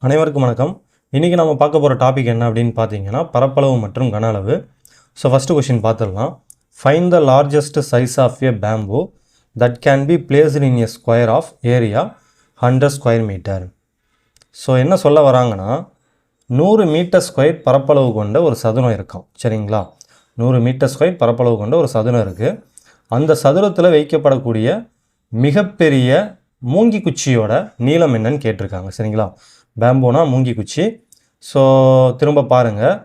அனைவருக்கும் வணக்கம். இன்றைக்கி நம்ம பார்க்க போகிற டாபிக் என்ன அப்படின்னு பார்த்தீங்கன்னா பரப்பளவு மற்றும் கன அளவு. ஸோ ஃபஸ்ட்டு கொஷின் பார்த்துடலாம். Find the largest size of a bamboo that can be placed in a square of area 100 square metre. So என்ன சொல்ல வராங்கன்னா 100 மீட்டர் ஸ்கொயர் பரப்பளவு கொண்ட ஒரு சதுரம் இருக்கான். சரிங்களா? 100 மீட்டர் ஸ்கொயர் பரப்பளவு கொண்ட ஒரு சதுரம் இருக்குது. அந்த சதுரத்தில் வைக்கப்படக்கூடிய மிகப்பெரிய மூங்கி குச்சியோட நீளம் என்னன்னு கேட்டிருக்காங்க. சரிங்களா? பேம்போனா மூங்கி குச்சி. ஸோ திரும்ப பாருங்கள்,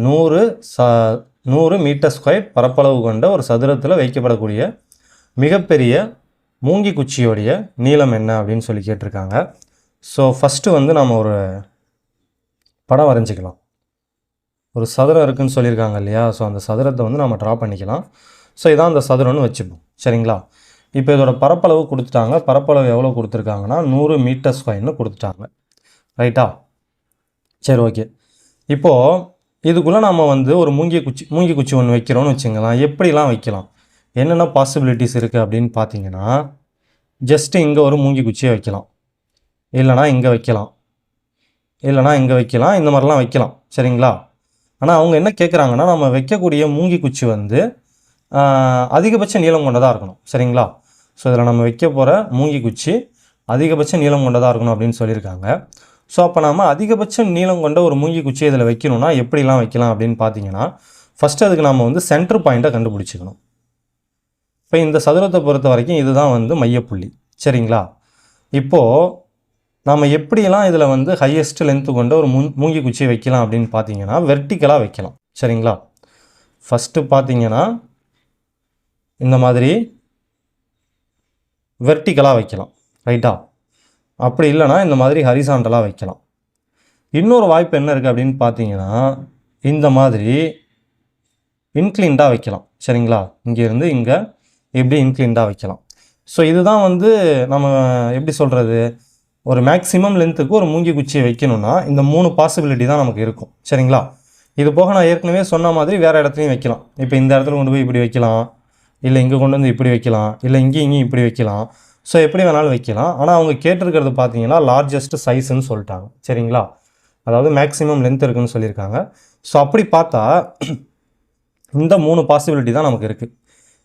100 மீட்டர் ஸ்கொயர் பரப்பளவு கொண்ட ஒரு சதுரத்தில் வைக்கப்படக்கூடிய மிகப்பெரிய மூங்கி குச்சியோடைய நீளம் என்ன அப்படின்னு சொல்லி கேட்டிருக்காங்க. ஸோ ஃபஸ்ட்டு வந்து நம்ம ஒரு படம் வரைஞ்சிக்கலாம். ஒரு சதுரம் இருக்குதுன்னு சொல்லியிருக்காங்க இல்லையா? ஸோ அந்த சதுரத்தை வந்து நம்ம ட்ரா பண்ணிக்கலாம். ஸோ இதான் அந்த சதுரம்னு வச்சுப்போம். சரிங்களா? இப்போ இதோட பரப்பளவு கொடுத்துட்டாங்க. பரப்பளவு எவ்வளோ கொடுத்துருக்காங்கன்னா 100 மீட்டர் ஸ்கொயர்னு கொடுத்துட்டாங்க. ரைட்டா? சரி, ஓகே. இப்போது இதுக்குள்ளே நம்ம வந்து ஒரு மூங்கி குச்சி ஒன்று வைக்கிறோன்னு வச்சுங்களேன். எப்படிலாம் வைக்கலாம், என்னென்ன பாசிபிலிட்டிஸ் இருக்குது அப்படின்னு பார்த்தீங்கன்னா, ஜஸ்ட்டு இங்கே ஒரு மூங்கி குச்சியை வைக்கலாம், இல்லைனா இங்கே வைக்கலாம், இல்லைனா இங்கே வைக்கலாம், இந்த மாதிரிலாம் வைக்கலாம். சரிங்களா? ஆனால் அவங்க என்ன கேட்குறாங்கன்னா, நம்ம வைக்கக்கூடிய மூங்கி குச்சி வந்து அதிகபட்ச நீளம் கொண்டதாக இருக்கணும். சரிங்களா? ஸோ இதில் நம்ம வைக்க போகிற மூங்கி குச்சி அதிகபட்ச நீளம் கொண்டதாக இருக்கணும் அப்படின்னு சொல்லியிருக்காங்க. ஸோ அப்போ நம்ம அதிகபட்ச நீளம் கொண்ட ஒரு மூங்கி குச்சியை இதில் வைக்கணும்னா எப்படிலாம் வைக்கலாம் அப்படின்னு பார்த்தீங்கன்னா, ஃபஸ்ட்டு அதுக்கு நம்ம வந்து சென்டர் பாயிண்ட்டை கண்டுபிடிச்சிக்கணும். இப்போ இந்த சதுரத்தை பொறுத்த வரைக்கும் இதுதான் வந்து மையப்புள்ளி. சரிங்களா? இப்போது நம்ம எப்படிலாம் இதில் வந்து ஹையஸ்ட் லென்த்து கொண்ட ஒரு மூங்கி குச்சியை வைக்கலாம் அப்படின்னு பார்த்தீங்கன்னா, வெர்டிக்கலாக வைக்கலாம். சரிங்களா? ஃபஸ்ட்டு பார்த்தீங்கன்னா இந்த மாதிரி வெர்டிக்கலாக வைக்கலாம். ரைட்டா? அப்படி இல்லைனா இந்த மாதிரி ஹரிசாண்டலாக வைக்கலாம். இன்னொரு வாய்ப்பு என்ன இருக்குது அப்படின்னு பார்த்தீங்கன்னா, இந்த மாதிரி இன்க்ளைண்டாக வைக்கலாம். சரிங்களா? இங்கேருந்து இங்கே எப்படி இன்க்ளைண்டாக வைக்கலாம். ஸோ இதுதான் வந்து நம்ம எப்படி சொல்கிறது, ஒரு மேக்ஸிமம் லென்த்துக்கு ஒரு மூங்கி குச்சியை வைக்கணும்னா இந்த 3 பாசிபிலிட்டி தான் நமக்கு இருக்கும். சரிங்களா? இது போக நான் ஏற்கனவே சொன்ன மாதிரி வேறு இடத்துலையும் வைக்கலாம். இப்போ இந்த இடத்துல கொண்டு போய் இப்படி வைக்கலாம், இல்லை இங்கே கொண்டு வந்து இப்படி வைக்கலாம், இல்லை இங்கேயும் இப்படி வைக்கலாம். ஸோ எப்படி வேணாலும் வைக்கலாம். ஆனால் அவங்க கேட்டிருக்கிறது பார்த்தீங்கன்னா லார்ஜஸ்ட் சைஸுன்னு சொல்லிட்டாங்க. சரிங்களா? அதாவது மேக்ஸிமம் லென்த் இருக்குதுன்னு சொல்லியிருக்காங்க. ஸோ அப்படி பார்த்தா இந்த 3 பாசிபிலிட்டி தான் நமக்கு இருக்குது.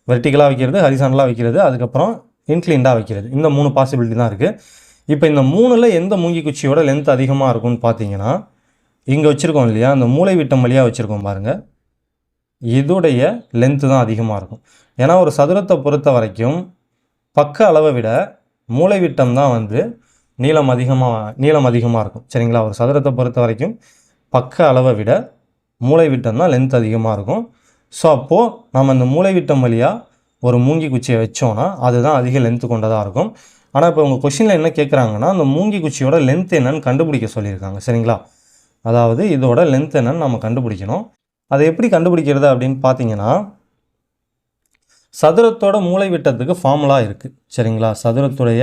வெர்டிக்கலாக வைக்கிறது, ஹரிசாண்டலாக வைக்கிறது, அதுக்கப்புறம் இன்க்ளைண்டாக வைக்கிறது. இந்த 3 பாசிபிலிட்டி தான் இருக்குது. இப்போ இந்த 3ல் எந்த மூங்கி குச்சியோட லென்த் அதிகமாக இருக்கும்னு பார்த்தீங்கன்னா, இங்கே வச்சுருக்கோம் இல்லையா, அந்த மூளை விட்டம் வழியாக வச்சுருக்கோம் பாருங்கள், இதோடைய லென்த்து தான் அதிகமாக இருக்கும். ஏன்னா ஒரு சதுரத்தை பொறுத்த வரைக்கும் பக்க அளவை விட மூளை விட்டம் தான் வந்து நீளம் அதிகமாக இருக்கும். சரிங்களா? ஒரு சதுரத்தை பொறுத்த வரைக்கும் பக்க அளவை விட மூளை விட்டம் தான் லென்த் அதிகமாக இருக்கும். ஸோ அப்போது நம்ம இந்த மூளை விட்டம் வழியாக ஒரு மூங்கி குச்சியை வச்சோன்னா அதுதான் அதிக லென்த்து கொண்டதாக இருக்கும். ஆனால் இப்போ உங்கள் கொஷினில் என்ன கேட்குறாங்கன்னா, அந்த மூங்கி குச்சியோட லென்த் என்னன்னு கண்டுபிடிக்க சொல்லியிருக்காங்க. சரிங்களா? அதாவது இதோட லென்த் என்னன்னு நம்ம கண்டுபிடிக்கணும். அதை எப்படி கண்டுபிடிக்கிறது அப்படின்னு பார்த்தீங்கன்னா, சதுரத்தோட மூளை விட்டத்துக்கு ஃபார்முலா இருக்குது. சரிங்களா? சதுரத்துடைய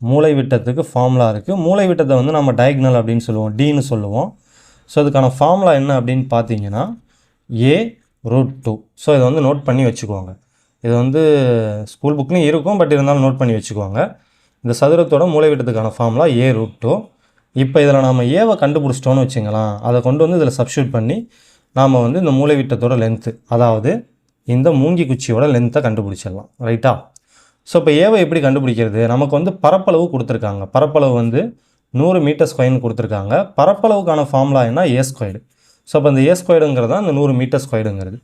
மூளை விட்டத்துக்கு ஃபார்முலா இருக்குது. மூளை விட்டத்தை வந்து நம்ம டயக்னல் அப்படின்னு சொல்லுவோம், டின்னு சொல்லுவோம். ஸோ அதுக்கான ஃபார்முலா என்ன அப்படின்னு பார்த்தீங்கன்னா a√2. ஸோ இதை வந்து நோட் பண்ணி வச்சுக்குவாங்க. இது வந்து ஸ்கூல் புக்லேயும் இருக்கும், பட் இருந்தாலும் நோட் பண்ணி வச்சுக்குவாங்க. இந்த சதுரத்தோட மூளை விட்டத்துக்கான ஃபார்முலா a√2. இப்போ இதில் நாம் ஏவை கண்டுபிடிச்சிட்டோன்னு வச்சுங்களேன், அதை கொண்டு வந்து இதில் சப்ஸ்டியூட் பண்ணி நாம் வந்து இந்த மூளை விட்டத்தோட லென்த்து, அதாவது இந்த மூங்கி குச்சியோட லென்த்தை கண்டுபிடிச்சிடலாம். ரைட்டா? ஸோ இப்போ ஏவை எப்படி கண்டுபிடிக்கிறது, நமக்கு வந்து பரப்பளவு கொடுத்துருக்காங்க. பரப்பளவு வந்து 100 மீட்டர் ஸ்கொயர்னு கொடுத்துருக்காங்க. பரப்பளவுக்கான ஃபார்முலா என்ன, ஏ ஸ்கொயர்டு. ஸோ அப்போ இந்த ஏ ஸ்கொயர்டுங்கிறது தான் இந்த 100 மீட்டர் ஸ்கொயர்டுங்கிறது.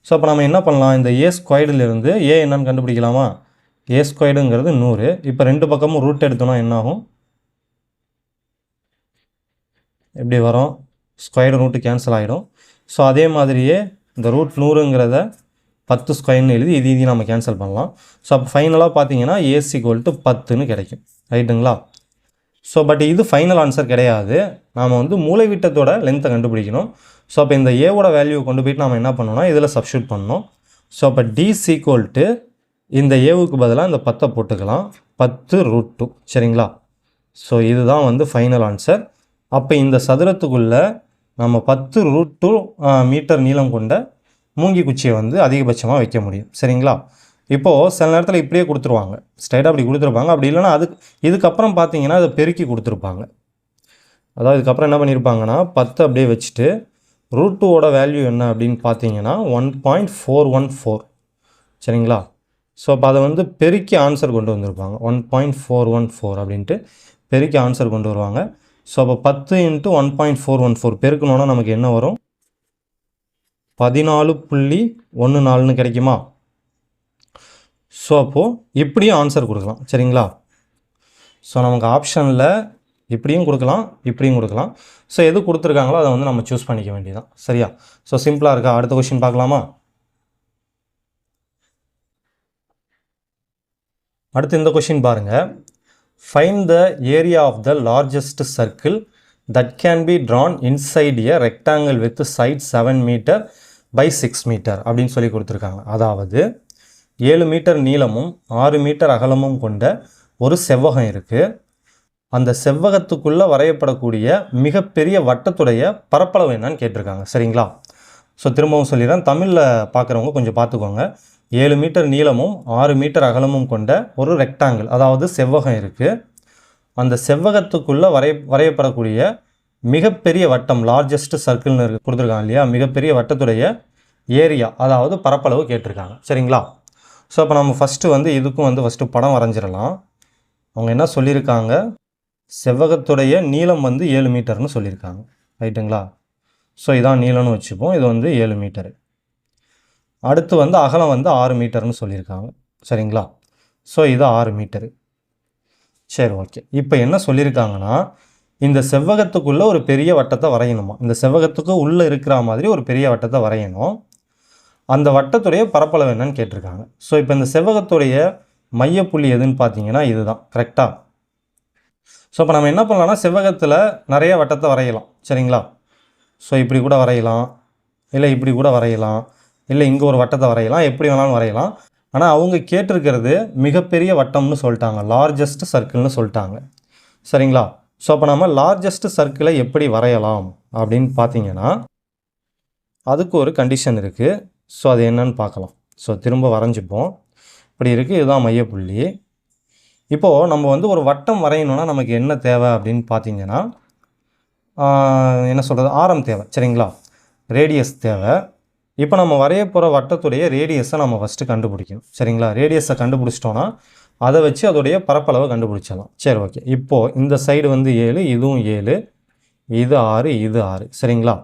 ஸோ அப்போ நம்ம என்ன பண்ணலாம், இந்த ஏ ஸ்கொயர்டிலிருந்து ஏ என்னன்னு கண்டுபிடிக்கலாமா? ஏ ஸ்கொயர்டுங்கிறது 100. இப்போ ரெண்டு பக்கமும் ரூட் எடுத்தோன்னா என்ன ஆகும், எப்படி வரும், ஸ்கொயர்டு ரூட்டு கேன்சல் ஆகிடும். ஸோ அதே மாதிரியே இந்த ரூட் 100ங்கிறத 10 ஸ்கொயர்னு எழுதி இது நம்ம கேன்சல் பண்ணலாம். ஸோ அப்போ ஃபைனலாக பார்த்தீங்கன்னா A=10ன்னு கிடைக்கும். ரைட்டுங்களா? ஸோ பட் இது ஃபைனல் ஆன்சர் கிடையாது. நாம் வந்து மூளை விட்டத்தோட லென்த்தை கண்டுபிடிக்கணும். ஸோ அப்போ இந்த ஏவோட வேல்யூவை கொண்டு போய்ட்டு நம்ம என்ன பண்ணோம்னா இதில் சப்ஸ்டியூட் பண்ணணும். ஸோ அப்போ D= இந்த ஏவுக்கு பதிலாக இந்த 10 போட்டுக்கலாம், 10√2. சரிங்களா? ஸோ இதுதான் வந்து ஃபைனல் ஆன்சர். அப்போ இந்த சதுரத்துக்குள்ளே நம்ம 10√2 மீட்டர் நீளம் கொண்ட மூங்கி குச்சியை வந்து அதிகபட்சமாக வைக்க முடியும். சரிங்களா? இப்போது சில நேரத்தில் இப்படியே கொடுத்துருவாங்க, ஸ்ட்ரைட்டாக அப்படி கொடுத்துருப்பாங்க. அப்படி இல்லைனா இதுக்கப்புறம் பார்த்தீங்கன்னா அதை பெருக்கி கொடுத்துருப்பாங்க. அதாவது இதுக்கப்புறம் என்ன பண்ணியிருப்பாங்கன்னா 10 அப்படியே வச்சுட்டு √2 வேல்யூ என்ன அப்படின்னு பார்த்தீங்கன்னா 1.414. சரிங்களா? ஸோ அப்போ அதை வந்து பெருக்கி ஆன்சர் கொண்டு வந்திருப்பாங்க. 1.414 அப்படின்ட்டு பெருக்கி ஆன்சர் கொண்டு வருவாங்க. ஸோ அப்போ 10 × 1.414 பெருக்கணுன்னா நமக்கு என்ன வரும்? 14.14ன்னு கிடைக்குமா? ஸோ அப்போது இப்படியும் ஆன்சர் கொடுக்கலாம். சரிங்களா? ஸோ நமக்கு ஆப்ஷனில் இப்படியும் கொடுக்கலாம், இப்படியும் கொடுக்கலாம். ஸோ எது கொடுத்துருக்காங்களோ அதை வந்து நம்ம சூஸ் பண்ணிக்க வேண்டியதான். சரியா? ஸோ சிம்பிளாக இருக்கா? அடுத்த கொஸ்டின் பார்க்கலாமா? அடுத்து இந்த கொஸ்டின் பாருங்கள். Find the area of the largest circle that can be drawn inside a rectangle with side 7 metre by 6 metre அப்படின்னு சொல்லி கொடுத்துருக்காங்க. அதாவது 7 மீட்டர் நீளமும் 6 மீட்டர் அகலமும் கொண்ட ஒரு செவ்வகம் இருக்குது. அந்த செவ்வகத்துக்குள்ளே வரையப்படக்கூடிய மிகப்பெரிய வட்டத்துடைய பரப்பளவு என்னன்னு கேட்டிருக்காங்க. சரிங்களா? ஸோ திரும்பவும் சொல்லிடுறேன், தமிழில் பார்க்குறவங்க கொஞ்சம் பார்த்துக்கோங்க. 7 மீட்டர் நீளமும் 6 மீட்டர் அகலமும் கொண்ட ஒரு ரெக்டாங்கிள், அதாவது செவ்வகம் இருக்குது. அந்த செவ்வகத்துக்குள்ளே வரையப்படக்கூடிய மிகப்பெரிய வட்டம், லார்ஜஸ்ட் சர்க்கிள்னு கொடுத்துருக்காங்க இல்லையா, மிகப்பெரிய வட்டத்துடைய ஏரியா, அதாவது பரப்பளவு கேட்டிருக்காங்க. சரிங்களா? ஸோ அப்போ நம்ம ஃபஸ்ட்டு வந்து இதுக்கும் வந்து ஃபஸ்ட்டு படம் வரைஞ்சிடலாம். அவங்க என்ன சொல்லியிருக்காங்க? செவ்வகத்துடைய நீளம் வந்து 7 மீட்டர்னு சொல்லியிருக்காங்க. ரைட்டுங்களா? ஸோ இதான் நீளம்னு வச்சுப்போம். இது வந்து 7 மீட்டரு. அடுத்து வந்து அகலம் வந்து 6 மீட்டர்னு சொல்லியிருக்காங்க. சரிங்களா? ஸோ இது 6 மீட்டரு. சரி, ஓகே. இப்போ என்ன சொல்லியிருக்காங்கன்னா, இந்த செவ்வகத்துக்குள்ளே ஒரு பெரிய வட்டத்தை வரையணுமா. இந்த செவ்வகத்துக்கு உள்ளே இருக்கிற மாதிரி ஒரு பெரிய வட்டத்தை வரையணும். அந்த வட்டத்துடைய பரப்பளவு என்னன்னு கேட்டிருக்காங்க. ஸோ இப்போ இந்த செவ்வகத்துடைய மையப்புள்ளி எதுன்னு பார்த்தீங்கன்னா இதுதான். கரெக்டாக? ஸோ இப்போ நம்ம என்ன பண்ணலாம்னா, செவ்வகத்தில் நிறைய வட்டத்தை வரையலாம். சரிங்களா? ஸோ இப்படி கூட வரையலாம், இல்லை இப்படி கூட வரையலாம், இல்லை இங்கே ஒரு வட்டத்தை வரையலாம், எப்படி வேணாலும் வரையலாம். ஆனால் அவங்க கேட்டிருக்கிறது மிகப்பெரிய வட்டம்னு சொல்லிட்டாங்க, லார்ஜஸ்ட் சர்க்கிள்னு சொல்லிட்டாங்க. சரிங்களா? ஸோ அப்போ நம்ம லார்ஜஸ்ட் சர்க்கிளை எப்படி வரையலாம் அப்படின்னு பார்த்தீங்கன்னா, அதுக்கு ஒரு கண்டிஷன் இருக்குது. ஸோ அது என்னன்னு பார்க்கலாம். ஸோ திரும்ப வரைஞ்சிப்போம். இப்படி இருக்குது, இதுதான் மையப்புள்ளி. இப்போது நம்ம வந்து ஒரு வட்டம் வரையணுன்னா நமக்கு என்ன தேவை அப்படின்னு பார்த்தீங்கன்னா, என்ன சொல்கிறது, ஆரம் தேவை. சரிங்களா? ரேடியஸ் தேவை. இப்போ நம்ம வரைய போகிற வட்டத்துடைய ரேடியஸை நம்ம ஃபஸ்ட்டு கண்டுபிடிக்கணும். சரிங்களா? ரேடியஸை கண்டுபிடிச்சிட்டோன்னா அதை வச்சு அதோடைய பரப்பளவை கண்டுபிடிச்சிடலாம். சரி, ஓகே. இப்போது இந்த சைடு வந்து 7, இதுவும் 7, இது 6, இது 6. சரிங்களா?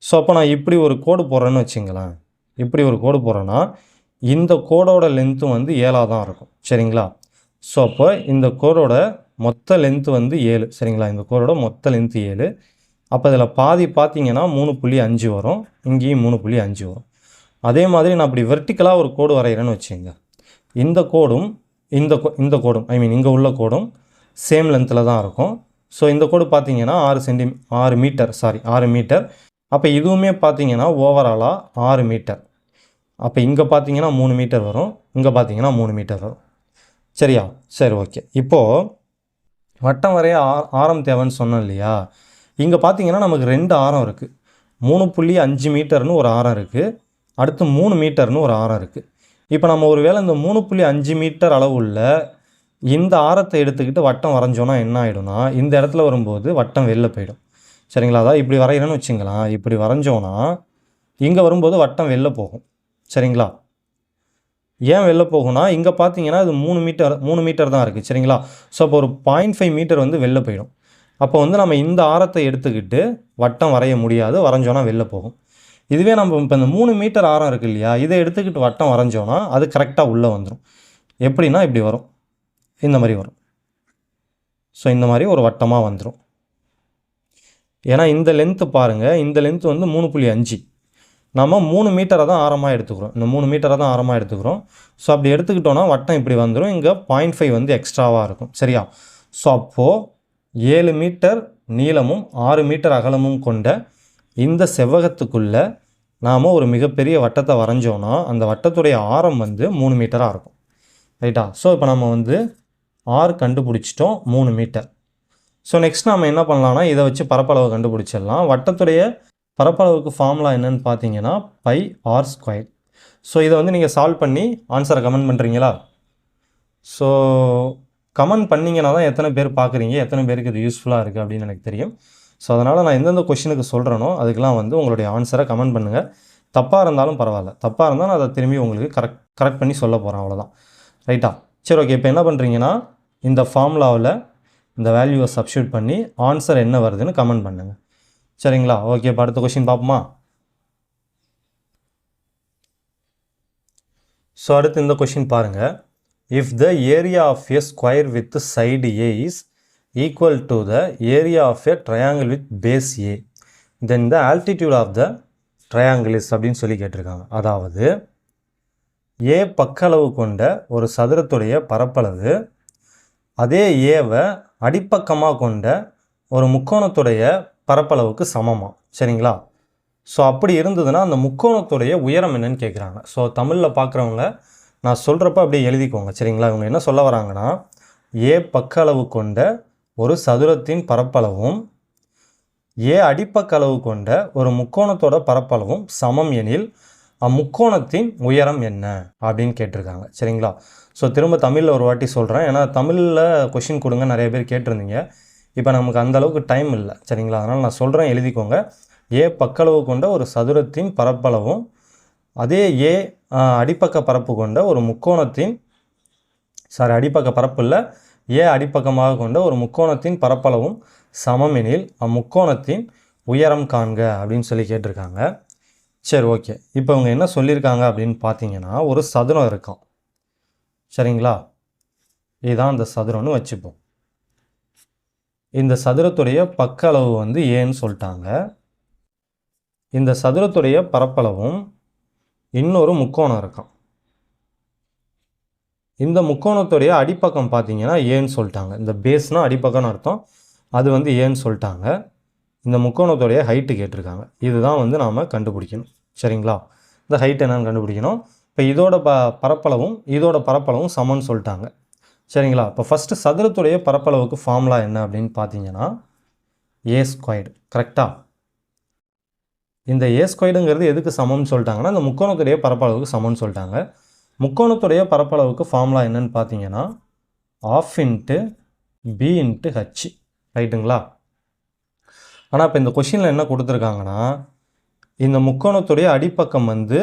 ஸோ அப்போ நான் இப்படி ஒரு கோடு போடுறேன்னு வச்சுங்களேன். இப்படி ஒரு கோடு போடுறேன்னா இந்த கோடோட லென்த்தும் வந்து 7ஆக தான் இருக்கும். சரிங்களா? ஸோ அப்போ இந்த கோடோட மொத்த லென்த்து வந்து 7. சரிங்களா? இந்த கோடோட மொத்த லென்த்து 7. அப்போ இதில் பாதி பார்த்தீங்கன்னா 3.5 வரும், இங்கேயும் 3.5 வரும். அதே மாதிரி நான் அப்படி வெர்டிக்கலாக ஒரு கோடு வரைகிறேன்னு வச்சுங்க. இந்த கோடும் இந்த கோடும், ஐ மீன் இங்கே உள்ள கோடும் சேம் லென்த்தில் தான் இருக்கும். ஸோ இந்த கோடு பார்த்தீங்கன்னா 6 மீட்டர். அப்போ இதுவுமே பார்த்தீங்கன்னா ஓவராலாக 6 மீட்டர். அப்போ இங்கே பார்த்தீங்கன்னா 3 மீட்டர் வரும், இங்கே பார்த்தீங்கன்னா 3 மீட்டர் வரும். சரியா? சரி, ஓகே. இப்போது வட்டம் வரைய ஆரம் தேவைன்னு சொன்னோம் இல்லையா, இங்கே பார்த்தீங்கன்னா நமக்கு 2 ஆரம் இருக்குது. 3.5 மீட்டர்னு ஒரு ஆரம் இருக்குது, அடுத்து 3 மீட்டர்னு ஒரு ஆரம் இருக்குது. இப்போ நம்ம ஒரு வேளை இந்த 3.5 மீட்டர் அளவுள்ள இந்த ஆரத்தை எடுத்துக்கிட்டு வட்டம் வரைஞ்சோன்னா என்ன ஆகிடும்னா, இந்த இடத்துல வரும்போது வட்டம் வெளில போயிடும். சரிங்களா? அதாவது இப்படி வரைகிறேன்னு வச்சுங்களேன், இப்படி வரைஞ்சோன்னா இங்கே வரும்போது வட்டம் வெளில போகும். சரிங்களா? ஏன் வெளில போகும்னா, இங்கே பார்த்தீங்கன்னா இது 3 மீட்டர் தான் இருக்குது. சரிங்களா? ஸோ அப்போ ஒரு 0.5 மீட்டர் வந்து வெளில போயிடும். அப்போ வந்து நம்ம இந்த ஆரத்தை எடுத்துக்கிட்டு வட்டம் வரைய முடியாது, வரைஞ்சோன்னா வெளில போகும். இதுவே நம்ம இப்போ இந்த 3 மீட்டர் ஆரம் இருக்குது இல்லையா, இதை எடுத்துக்கிட்டு வட்டம் வரைஞ்சோன்னா அது கரெக்டாக உள்ளே வந்துடும். எப்படின்னா இப்படி வரும், இந்த மாதிரி வரும். ஸோ இந்த மாதிரி ஒரு வட்டமாக வந்துடும். ஏன்னா இந்த லென்த்து பாருங்கள், இந்த லென்த்து வந்து 3.5, நம்ம 3 மீட்டரை தான் ஆரமாக எடுத்துக்கிறோம். இந்த 3 மீட்டரை தான் ஆரமாக எடுத்துக்கிறோம். ஸோ அப்படி எடுத்துக்கிட்டோன்னா வட்டம் இப்படி வந்துடும், இங்கே 0.5 வந்து எக்ஸ்ட்ராவாக இருக்கும். சரியா? ஸோ அப்போது 7 மீட்டர் நீளமும் 6 மீட்டர் அகலமும் கொண்ட இந்த செவ்வகத்துக்குள்ளே நாம் ஒரு மிகப்பெரிய வட்டத்தை வரைஞ்சோன்னா அந்த வட்டத்துடைய ஆரம் வந்து 3 மீட்டராக இருக்கும். ரைட்டா? ஸோ இப்போ நம்ம வந்து ஆர் கண்டுபிடிச்சிட்டோம், 3 மீட்டர். ஸோ நெக்ஸ்ட் நம்ம என்ன பண்ணலாம்னா, இதை வச்சு பரப்பளவை கண்டுபிடிச்சிடலாம். வட்டத்துடைய பரப்பளவுக்கு ஃபார்முலா என்னன்னு பார்த்தீங்கன்னா πr². ஸோ இதை வந்து நீங்கள் சால்வ் பண்ணி ஆன்சரை கமெண்ட் பண்ணுறீங்களா? ஸோ கமெண்ட் பண்ணிங்கன்னா தான் எத்தனை பேர் பார்க்குறீங்க, எத்தனை பேருக்கு இது யூஸ்ஃபுல்லாக இருக்குது அப்படின்னு எனக்கு தெரியும். ஸோ அதனால் நான் எந்தெந்த கொஷினுக்கு சொல்கிறேனோ அதுக்கெலாம் வந்து உங்களுடைய ஆன்சரை கமெண்ட் பண்ணுங்கள். தப்பாக இருந்தாலும் பரவாயில்ல, தப்பாக இருந்தால் நான் அதை திரும்பி உங்களுக்கு கரெக்ட் பண்ணி சொல்ல போகிறேன், அவ்வளோதான். ரைட்டா? சரி, ஓகே. இப்போ என்ன பண்ணுறீங்கன்னா, இந்த ஃபார்முலாவில் இந்த வேல்யூவை சப்ஸ்டியூட் பண்ணி ஆன்சர் என்ன வருதுன்னு கமெண்ட் பண்ணுங்கள். சரிங்களா? ஓகே. இப்போ அடுத்த கொஷின் பார்ப்போமா? ஸோ அடுத்து இந்த கொஷின் பாருங்கள். If the area of a square with side A is equal to the area of a triangle with base A, then the altitude of the triangle is அப்படின்னு சொல்லி கேட்டிருக்காங்க. அதாவது ஏ பக்களவு கொண்ட ஒரு சதுரத்துடைய பரப்பளவு அதே ஏவை அடிப்பக்கமாக கொண்ட ஒரு முக்கோணத்துடைய பரப்பளவுக்கு சமமாக. சரிங்களா? ஸோ அப்படி இருந்ததுன்னா அந்த முக்கோணத்துடைய உயரம் என்னன்னு கேட்குறாங்க. ஸோ தமிழில் பார்க்குறவங்க நான் சொல்கிறப்ப அப்படியே எழுதிக்கோங்க. சரிங்களா? இவங்க என்ன சொல்ல வராங்கன்னா, ஏ பக்களவு கொண்ட ஒரு சதுரத்தின் பரப்பளவும் ஏ அடிப்பக்களவு கொண்ட ஒரு முக்கோணத்தோட பரப்பளவும் சமம் எனில் அம்முக்கோணத்தின் உயரம் என்ன அப்படின்னு கேட்டிருக்காங்க. சரிங்களா? ஸோ திரும்ப தமிழில் ஒரு வாட்டி சொல்கிறேன். ஏன்னா தமிழில் கொஷின் கொடுங்க நிறைய பேர் கேட்டிருந்தீங்க. இப்போ நமக்கு அந்தளவுக்கு டைம் இல்லை. சரிங்களா? அதனால் நான் சொல்கிறேன், எழுதிக்கோங்க. ஏ பக்களவு கொண்ட ஒரு சதுரத்தின் பரப்பளவும் அதே ஏ அடிப்பக்க பரப்பு கொண்ட ஒரு முக்கோணத்தின் அடிப்பக்க பரப்பு இல்லை, ஏ அடிப்பக்கமாக கொண்ட ஒரு முக்கோணத்தின் பரப்பளவும் சமம் எனில் அம்முக்கோணத்தின் உயரம் காண்க அப்படின்னு சொல்லி கேட்டிருக்காங்க. சரி, ஓகே. இப்போ அவங்க என்ன சொல்லியிருக்காங்க அப்படின்னு பார்த்தீங்கன்னா, ஒரு சதுரம் இருக்கான். சரிங்களா? இதுதான் அந்த சதுரம்னு வச்சுப்போம். இந்த சதுரத்துடைய பக்க அளவு வந்து ஏன்னு சொல்லிட்டாங்க. இந்த சதுரத்துடைய பரப்பளவும் இன்னொரு முக்கோணம் இருக்கான். இந்த முக்கோணத்துடைய அடிப்பக்கம் பார்த்தீங்கன்னா ஏன்னு சொல்லிட்டாங்க. இந்த பேஸ்னால் அடிப்பக்கம்னு அர்த்தம். அது வந்து ஏன்னு சொல்லிட்டாங்க. இந்த முக்கோணத்துடைய ஹைட்டு கேட்டிருக்காங்க. இதுதான் வந்து நாம் கண்டுபிடிக்கணும். சரிங்களா? இந்த ஹைட் என்னன்னு கண்டுபிடிக்கணும். இப்போ இதோட பரப்பளவும் இதோட பரப்பளவும் சமம்னு சொல்லிட்டாங்க. சரிங்களா? இப்போ ஃபஸ்ட்டு சதுரத்துடைய பரப்பளவுக்கு ஃபார்முலா என்ன அப்படின்னு பார்த்தீங்கன்னா ஏ ஸ்கொயர்டு. கரெக்டாக? இந்த ஏ ஸ்கொயர்டுங்கிறது எதுக்கு சமம்னு சொல்லிட்டாங்கன்னா இந்த முக்கோணத்துடைய பரப்பளவுக்கு சமம்னு சொல்லிட்டாங்க. முக்கோணத்துடைய பரப்பளவுக்கு ஃபார்முலா என்னன்னு பார்த்தீங்கன்னா half into B into H. ரைட்டுங்களா? ஆனால் இப்போ இந்த கொஷினில் என்ன கொடுத்துருக்காங்கன்னா, இந்த முக்கோணத்துடைய அடிப்பக்கம் வந்து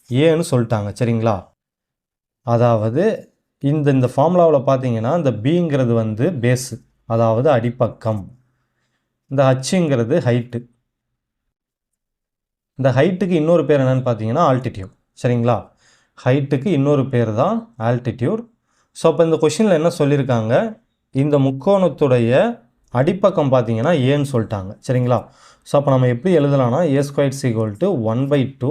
ஏன்னு சொல்லிட்டாங்க. சரிங்களா? அதாவது இந்த ஃபார்முலாவில் பார்த்தீங்கன்னா இந்த பிங்கிறது வந்து பேஸு, அதாவது அடிப்பக்கம். இந்த ஹச்சுங்கிறது ஹைட்டு. இந்த ஹைட்டுக்கு இன்னொரு பேர் என்னென்னு பார்த்தீங்கன்னா ஆல்டிடியூட். சரிங்களா? ஹைட்டுக்கு இன்னொரு பேர் தான் ஆல்டிடியூட். ஸோ அப்போ இந்த கொஷினில் என்ன சொல்லியிருக்காங்க, இந்த முக்கோணத்துடைய அடிப்பக்கம் பார்த்தீங்கன்னா ஏன்னு சொல்லிட்டாங்க. சரிங்களா? ஸோ அப்போ நம்ம எப்படி எழுதலாம்னா ஏ ஸ்கொயர் ஈக்குவல் டு 1/2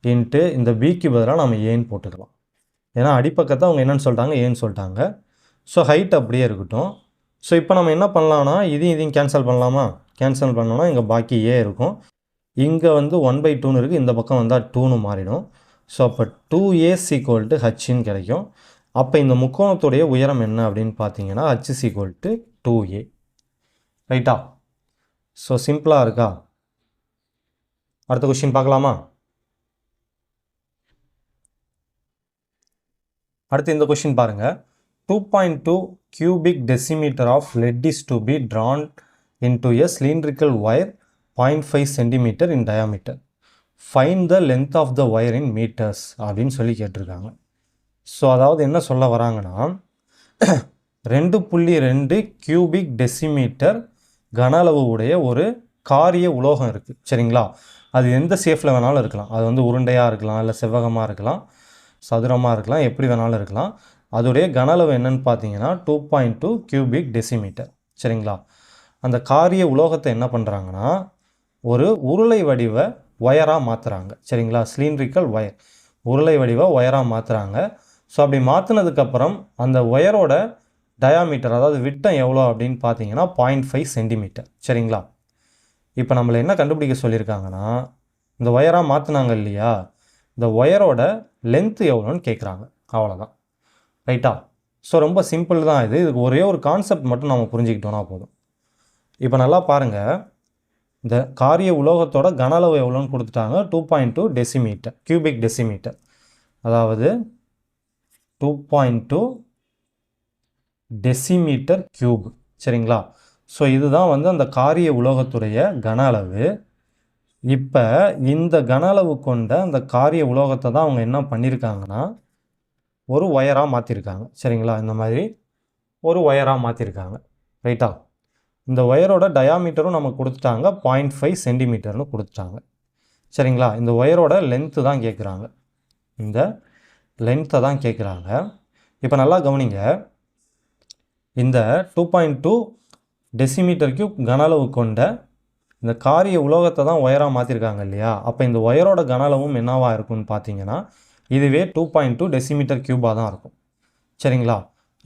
இன்ட்டு இந்த பிக்கு பதிலாக நம்ம ஏன்னு போட்டுக்கலாம். ஏன்னா அடிப்பக்கத்தை அவங்க என்னென்னு சொல்லிட்டாங்க, ஏன்னு சொல்லிட்டாங்க. ஸோ ஹைட் அப்படியே இருக்கட்டும். ஸோ இப்போ நம்ம என்ன பண்ணலான்னா இதையும் கேன்சல் பண்ணலாமா? கேன்சல் பண்ணோன்னா இங்கே பாக்கி ஏ இருக்கும். இங்கே வந்து 1/2ன்னு இருக்குது, இந்த பக்கம் வந்தால் 2ன்னு மாறிடும். ஸோ அப்போ 2a ஈக்குவல் டு ஹச்ன்னு கிடைக்கும். அப்போ இந்த முக்கோணத்துடைய உயரம் என்ன அப்படின்னு பார்த்தீங்கன்னா h ஈக்குவல் டு 2a. ரைட்டா? ஸோ சிம்பிளாக இருக்கா? அடுத்த கொஸ்டின் பார்க்கலாமா? அடுத்து இந்த கொஸ்டின் பாருங்கள். 2.2 cubic decimeter of lead is to be drawn into a cylindrical wire 0.5 cm in diameter. Find the length of the wire in meters அப்படின்னு சொல்லி கேட்டிருக்காங்க. ஸோ அதாவது என்ன சொல்ல வராங்கன்னா 2.2 cubic decimeter கன அளவு உடைய ஒரு காரிய உலோகம் இருக்குது. சரிங்களா? அது எந்த ஷேப்பில் வேணாலும் இருக்கலாம். அது வந்து உருண்டையாக இருக்கலாம், இல்லை செவ்வகமாக இருக்கலாம், சதுரமாக இருக்கலாம், எப்படி வேணாலும் இருக்கலாம். அதோடைய கன அளவு என்னன்னு பார்த்தீங்கன்னா 2.2 cubic decimeter. சரிங்களா? அந்த காரிய உலோகத்தை என்ன பண்ணுறாங்கன்னா ஒரு உருளை வடிவ ஒயராக மாற்றுறாங்க. சரிங்களா? சிலிண்ட்ரிக்கல் ஒயர், உருளை வடிவ ஒயராக மாற்றுறாங்க. ஸோ அப்படி மாற்றினதுக்கப்புறம் அந்த ஒயரோட டயாமீட்டர், அதாவது விட்டம் எவ்வளோ அப்படின்னு பார்த்தீங்கன்னா 0.5 சென்டிமீட்டர். சரிங்களா? இப்போ நம்மளை என்ன கண்டுபிடிக்க சொல்லியிருக்காங்கன்னா இந்த ஒயராக மாற்றினாங்க இல்லையா, இந்த ஒயரோட லென்த்து எவ்வளோன்னு கேட்குறாங்க. அவ்வளோதான். ரைட்டா? ஸோ ரொம்ப சிம்பிள் தான் இது. இதுக்கு ஒரே ஒரு கான்செப்ட் மட்டும் நம்ம புரிஞ்சுக்கிட்டோன்னா போதும். இப்போ நல்லா பாருங்கள். இந்த காரிய உலோகத்தோட கன அளவு எவ்வளோன்னு கொடுத்துட்டாங்க, 2.2 டெசிமீட்டர், கியூபிக் டெசிமீட்டர். அதாவது 2.2 டெசிமீட்டர் கியூப். சரிங்களா? ஸோ இதுதான் வந்து அந்த காரிய உலோகத்துடைய கன அளவு. இப்போ இந்த கன அளவு கொண்ட அந்த காரிய உலோகத்தை தான் அவங்க என்ன பண்ணியிருக்காங்கன்னா ஒரு ஒயராக மாற்றிருக்காங்க. சரிங்களா? இந்த மாதிரி ஒரு ஒயராக மாற்றிருக்காங்க. ரைட்டா? இந்த ஒயரோட டயாமீட்டரும் நமக்கு கொடுத்துட்டாங்க, 0.5 சென்டிமீட்டர்னு கொடுத்துட்டாங்க. சரிங்களா? இந்த ஒயரோட லென்த்து தான் கேட்குறாங்க. இந்த லென்த்தை தான் கேட்குறாங்க. இப்போ நல்லா கவனிங்க. இந்த 2.2 டெசிமீட்டர் கியூப் கன அளவு கொண்ட இந்த காரிய உலோகத்தை தான் ஒயராக மாற்றிருக்காங்க இல்லையா? அப்போ இந்த ஒயரோட கன அளவும் என்னவாக இருக்கும்னு பார்த்தீங்கன்னா இதுவே 2.2 டெசிமீட்டர் கியூபாக தான் இருக்கும். சரிங்களா?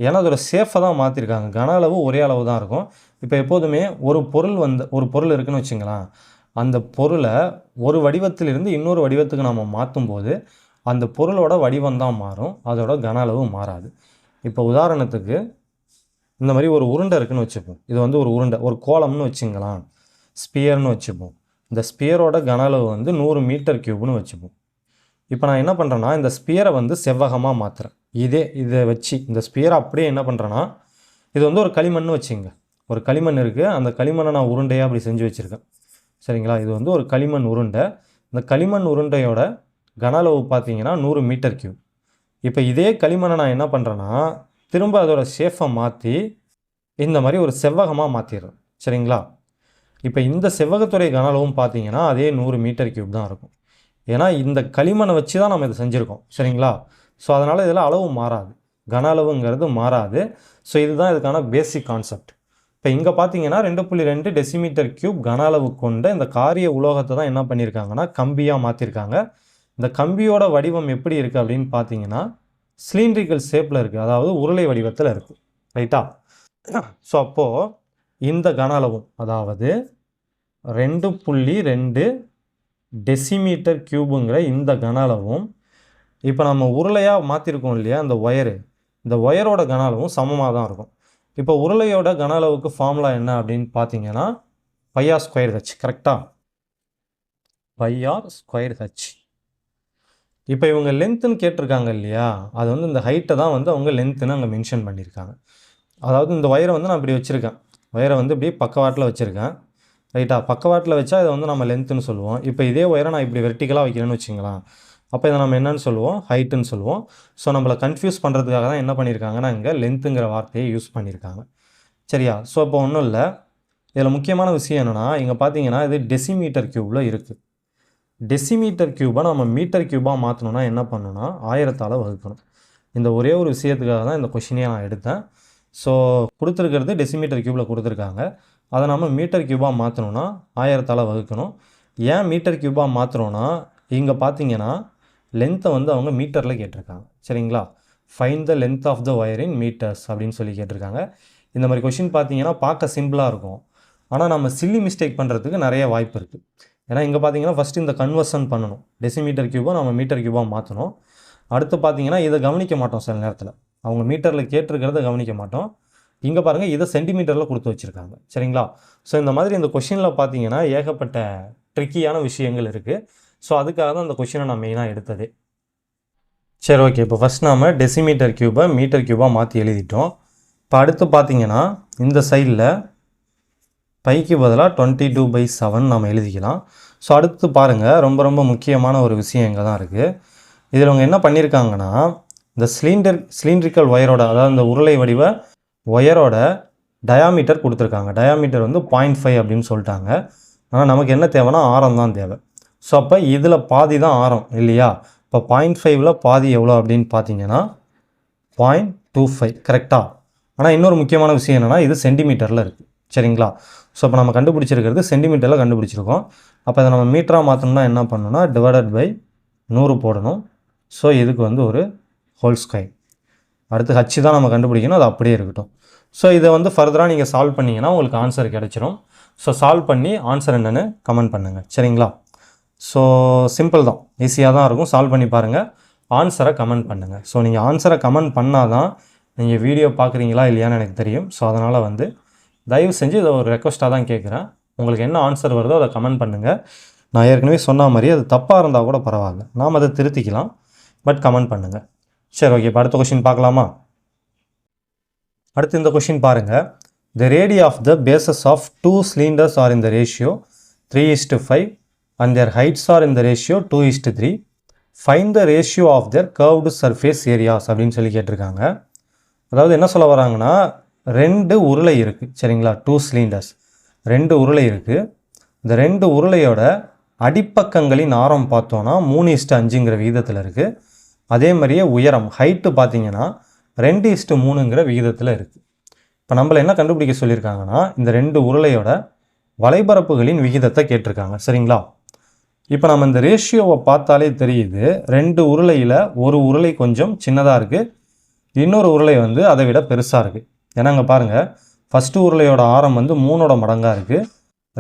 ஏன்னா அதோட ஷேஃபை தான் மாற்றிருக்காங்க. கன அளவு ஒரே அளவு தான் இருக்கும். இப்போ எப்போதுமே ஒரு பொருள் இருக்குன்னு வச்சுங்களேன், அந்த பொருளை ஒரு வடிவத்திலிருந்து இன்னொரு வடிவத்துக்கு நம்ம மாற்றும்போது அந்த பொருளோட வடிவம் தான் மாறும், அதோட கன அளவு மாறாது. இப்போ உதாரணத்துக்கு இந்த மாதிரி ஒரு உருண்டை இருக்குன்னு வச்சுப்போம். இது வந்து ஒரு உருண்டை, ஒரு கோலம்னு வச்சுங்களேன், ஸ்பியர்னு வச்சுப்போம். இந்த ஸ்பியரோட கன அளவு வந்து 100 மீட்டர் கியூப்னு வச்சுப்போம். இப்போ நான் என்ன பண்ணுறேன்னா இந்த ஸ்பியரை வந்து செவ்வகமாக மாற்றுறேன். இதை வச்சு இந்த ஸ்பியரை அப்படியே என்ன பண்ணுறேன்னா, இது வந்து ஒரு களிமண்ணு வச்சுங்க. ஒரு களிமண் இருக்குது, அந்த களிமண்ணை நான் உருண்டையாக அப்படி செஞ்சு வச்சுருக்கேன். சரிங்களா? இது வந்து ஒரு களிமண் உருண்டை. இந்த களிமண் உருண்டையோட கன அளவு பார்த்தீங்கன்னா 100 மீட்டர் கியூப். இப்போ இதே களிமண்ணை நான் என்ன பண்ணுறேன்னா திரும்ப அதோட ஷேஃபை மாற்றி இந்த மாதிரி ஒரு செவ்வகமாக மாற்றிடுறேன். சரிங்களா? இப்போ இந்த செவ்வகத்துடைய கன அளவும் பார்த்தீங்கன்னா அதே 100 மீட்டர் கியூப் தான் இருக்கும். ஏன்னா இந்த களிமண்ணை வச்சு தான் நம்ம இதை செஞ்சுருக்கோம். சரிங்களா? ஸோ அதனால் இதில் அளவு மாறாது, கன அளவுங்கிறது மாறாது. ஸோ இதுதான் இதுக்கான பேசிக் கான்செப்ட். இப்போ இங்கே பார்த்தீங்கன்னா 2.2 டெசிமீட்டர் கியூப் கன அளவு கொண்ட இந்த காரிய உலோகத்தை தான் என்ன பண்ணியிருக்காங்கன்னா கம்பியாக மாற்றிருக்காங்க. இந்த கம்பியோட வடிவம் எப்படி இருக்குது அப்படின்னு பார்த்தீங்கன்னா சிலிண்ட்ரிக்கல் ஷேப்பில் இருக்குது, அதாவது உருளை வடிவத்தில் இருக்குது. ரைட்டா? ஸோ அப்போது இந்த கன அளவும், அதாவது 2.2 டெசிமீட்டர் கியூபுங்கிற இந்த கன அளவும் இப்போ நம்ம உருளையாக மாற்றிருக்கோம் இல்லையா இந்த ஒயரு, இந்த ஒயரோட கன அளவும் சமமாக தான் இருக்கும். இப்போ உருளையோட கன அளவுக்கு ஃபார்முலா என்ன அப்படின்னு பார்த்தீங்கன்னா πr²h. கரெக்டாக? πr²h. இப்போ இவங்க லென்த்துன்னு கேட்டிருக்காங்க இல்லையா, அது வந்து இந்த ஹைட்டை தான் வந்து அவங்க லென்த்துன்னு அங்கே மென்ஷன் பண்ணியிருக்காங்க. அதாவது இந்த ஒயரை வந்து நான் இப்படி வச்சுருக்கேன், ஒயரை வந்து இப்படி பக்கவாட்டில் வச்சுருக்கேன். ரைட்டா? பக்கவாட்டில் வச்சா இதை வந்து நம்ம லென்த்துன்னு சொல்லுவோம். இப்போ இதே ஒயரை நான் இப்படி வெர்டிக்கலாக வைக்கிறேன்னு வச்சுங்களேன், அப்போ இதை நம்ம என்னன்னு சொல்லுவோம், ஹைட்டுன்னு சொல்லுவோம். ஸோ நம்மளை கன்ஃபியூஸ் பண்ணுறதுக்காக தான் என்ன பண்ணியிருக்காங்கன்னா இங்கே லென்த்துங்கிற வார்த்தையை யூஸ் பண்ணியிருக்காங்க. சரியா? ஸோ இப்போ ஒன்றும் இல்லை, இதில் முக்கியமான விஷயம் என்னென்னா இங்கே பார்த்தீங்கன்னா இது டெசிமீட்டர் கியூபில் இருக்குது. டெசிமீட்டர் கியூபை நம்ம மீட்டர் கியூபாக மாற்றணும்னா என்ன பண்ணணும்னா 1000ஆல் வகுக்கணும். இந்த ஒரே ஒரு விஷயத்துக்காக தான் இந்த கொஷினே நான் எடுத்தேன். ஸோ கொடுத்துருக்கிறது டெசிமீட்டர் கியூபில் கொடுத்துருக்காங்க, அதை நம்ம மீட்டர் கியூபாக மாற்றணும்னா 1000ஆல் வகுக்கணும். ஏன் மீட்டர் கியூபாக மாற்றுறோன்னா இங்கே பார்த்தீங்கன்னா லென்த்தை வந்து அவங்க மீட்டரில் கேட்டிருக்காங்க. சரிங்களா? Find the length of the wire in metres அப்படின்னு சொல்லி கேட்டிருக்காங்க. இந்த மாதிரி கொஷின் பார்த்தீங்கன்னா பார்க்க சிம்பிளாக இருக்கும், ஆனால் நம்ம சில்லி மிஸ்டேக் பண்ணுறதுக்கு நிறைய வாய்ப்பு இருக்குது. ஏன்னா இங்கே பார்த்தீங்கன்னா ஃபஸ்ட்டு இந்த கன்வர்ஷன் பண்ணணும், டெசிமீட்டர் கியூபை நம்ம மீட்டர் கியூபாக மாற்றணும். அடுத்து பார்த்தீங்கன்னா இதை கவனிக்க மாட்டோம், சில நேரத்தில் அவங்க மீட்டரில் கேட்டிருக்கிறத கவனிக்க மாட்டோம். இங்கே பாருங்கள் இதை சென்டிமீட்டரில் கொடுத்து வச்சுருக்காங்க. சரிங்களா? ஸோ இந்த மாதிரி இந்த கொஷினில் பார்த்தீங்கன்னா ஏகப்பட்ட ட்ரிக்கியான விஷயங்கள் இருக்குது. ஸோ அதுக்காக தான் இந்த கொஷினை நான் மெயினாக எடுத்ததே. சரி, ஓகே. இப்போ ஃபஸ்ட் நாம் டெசிமீட்டர் கியூபை மீட்டர் கியூபாக மாற்றி எழுதிட்டோம். இப்போ அடுத்து பார்த்தீங்கன்னா இந்த சைடில் பைக்கு பதிலாக 22/7 நம்ம எழுதிக்கலாம். ஸோ அடுத்து பாருங்கள், ரொம்ப ரொம்ப முக்கியமான ஒரு விஷயம் இங்கே தான் இருக்குது. இதில் அவங்க என்ன பண்ணியிருக்காங்கன்னா இந்த சிலிண்ட்ரிக்கல் ஒயரோட, அதாவது இந்த உருளை வடிவ ஒயரோட டயாமீட்டர் கொடுத்துருக்காங்க. டயாமீட்டர் வந்து 0.5 அப்படின்னு சொல்லிட்டாங்க. ஆனால் நமக்கு என்ன தேவைன்னா ஆரம் தான் தேவை. ஸோ அப்போ இதில் பாதி தான் ஆரம் இல்லையா? இப்போ 0.5ல் பாதி எவ்வளோ அப்படின்னு பார்த்தீங்கன்னா 0.25. கரெக்டாக? ஆனால் இன்னொரு முக்கியமான விஷயம் என்னென்னா இது சென்டிமீட்டரில் இருக்குது. சரிங்களா? ஸோ இப்போ நம்ம கண்டுபிடிச்சிருக்கிறது சென்டிமீட்டரில் கண்டுபிடிச்சிருக்கோம். அப்போ இதை நம்ம மீட்டராக மாற்றணும்னா என்ன பண்ணணும்னா /100 போடணும். ஸோ இதுக்கு வந்து ஒரு ² அடுத்து ஹச் தான் நம்ம கண்டுபிடிக்கணும், அது அப்படியே இருக்கட்டும். ஸோ இதை வந்து ஃபர்தராக நீங்கள் சால்வ் பண்ணிங்கன்னா உங்களுக்கு ஆன்சர் கிடச்சிரும். ஸோ சால்வ் பண்ணி ஆன்சர் என்னென்னு கமெண்ட் பண்ணுங்கள். சரிங்களா? ஸோ சிம்பிள் தான், ஈஸியாக தான் இருக்கும். சால்வ் பண்ணி பாருங்கள், ஆன்சரை கமெண்ட் பண்ணுங்கள். ஸோ நீங்கள் ஆன்சரை கமெண்ட் பண்ணால் தான் நீங்கள் வீடியோ பார்க்குறீங்களா இல்லையான்னு எனக்கு தெரியும். ஸோ அதனால் வந்து தயவு செஞ்சு இதை ஒரு ரெக்வஸ்ட்டாக தான் கேட்குறேன். உங்களுக்கு என்ன ஆன்சர் வருதோ அதை கமெண்ட் பண்ணுங்கள். நான் ஏற்கனவே சொன்ன மாதிரி அது தப்பாக இருந்தால் கூட பரவாயில்ல, நாம் அதை திருத்திக்கலாம். பட் கமெண்ட் பண்ணுங்கள். சரி, ஓகே. இப்போ அடுத்த கொஸ்டின் பார்க்கலாமா? அடுத்து இந்த கொஷின் பாருங்கள். The radii of the bases of two cylinders are in the ratio 3:5 and their heights are in the ratio 2:3. Find the ratio of their curved surface areas அப்படின்னு சொல்லி கேட்டிருக்காங்க. அதாவது என்ன சொல்ல வராங்கன்னா, ரெண்டு உருளை இருக்குது சரிங்களா, 2 cylinders, ரெண்டு உருளை இருக்குது. இந்த ரெண்டு உருளையோட அடிப்பக்கங்களின் ஆரம் பார்த்தோன்னா 3:5ங்கிற விகிதத்தில் இருக்குது. அதே மாதிரியே உயரம் ஹைட்டு பார்த்தீங்கன்னா 2:3ங்கிற விகிதத்தில் இருக்குது. இப்போ நம்மளை என்ன கண்டுபிடிக்க சொல்லியிருக்காங்கன்னா, இந்த ரெண்டு உருளையோட வலைபரப்புகளின் விகிதத்தை கேட்டிருக்காங்க சரிங்களா. இப்போ நம்ம இந்த ரேஷியோவை பார்த்தாலே தெரியுது, ரெண்டு உருளையில் ஒரு உருளை கொஞ்சம் சின்னதாக இருக்குது, இன்னொரு உருளை வந்து அதை விட பெருசாக இருக்குது. ஏன்னா அங்கே பாருங்கள், ஃபஸ்ட்டு உருளையோட ஆரம் வந்து 3ஓட மடங்காக இருக்குது,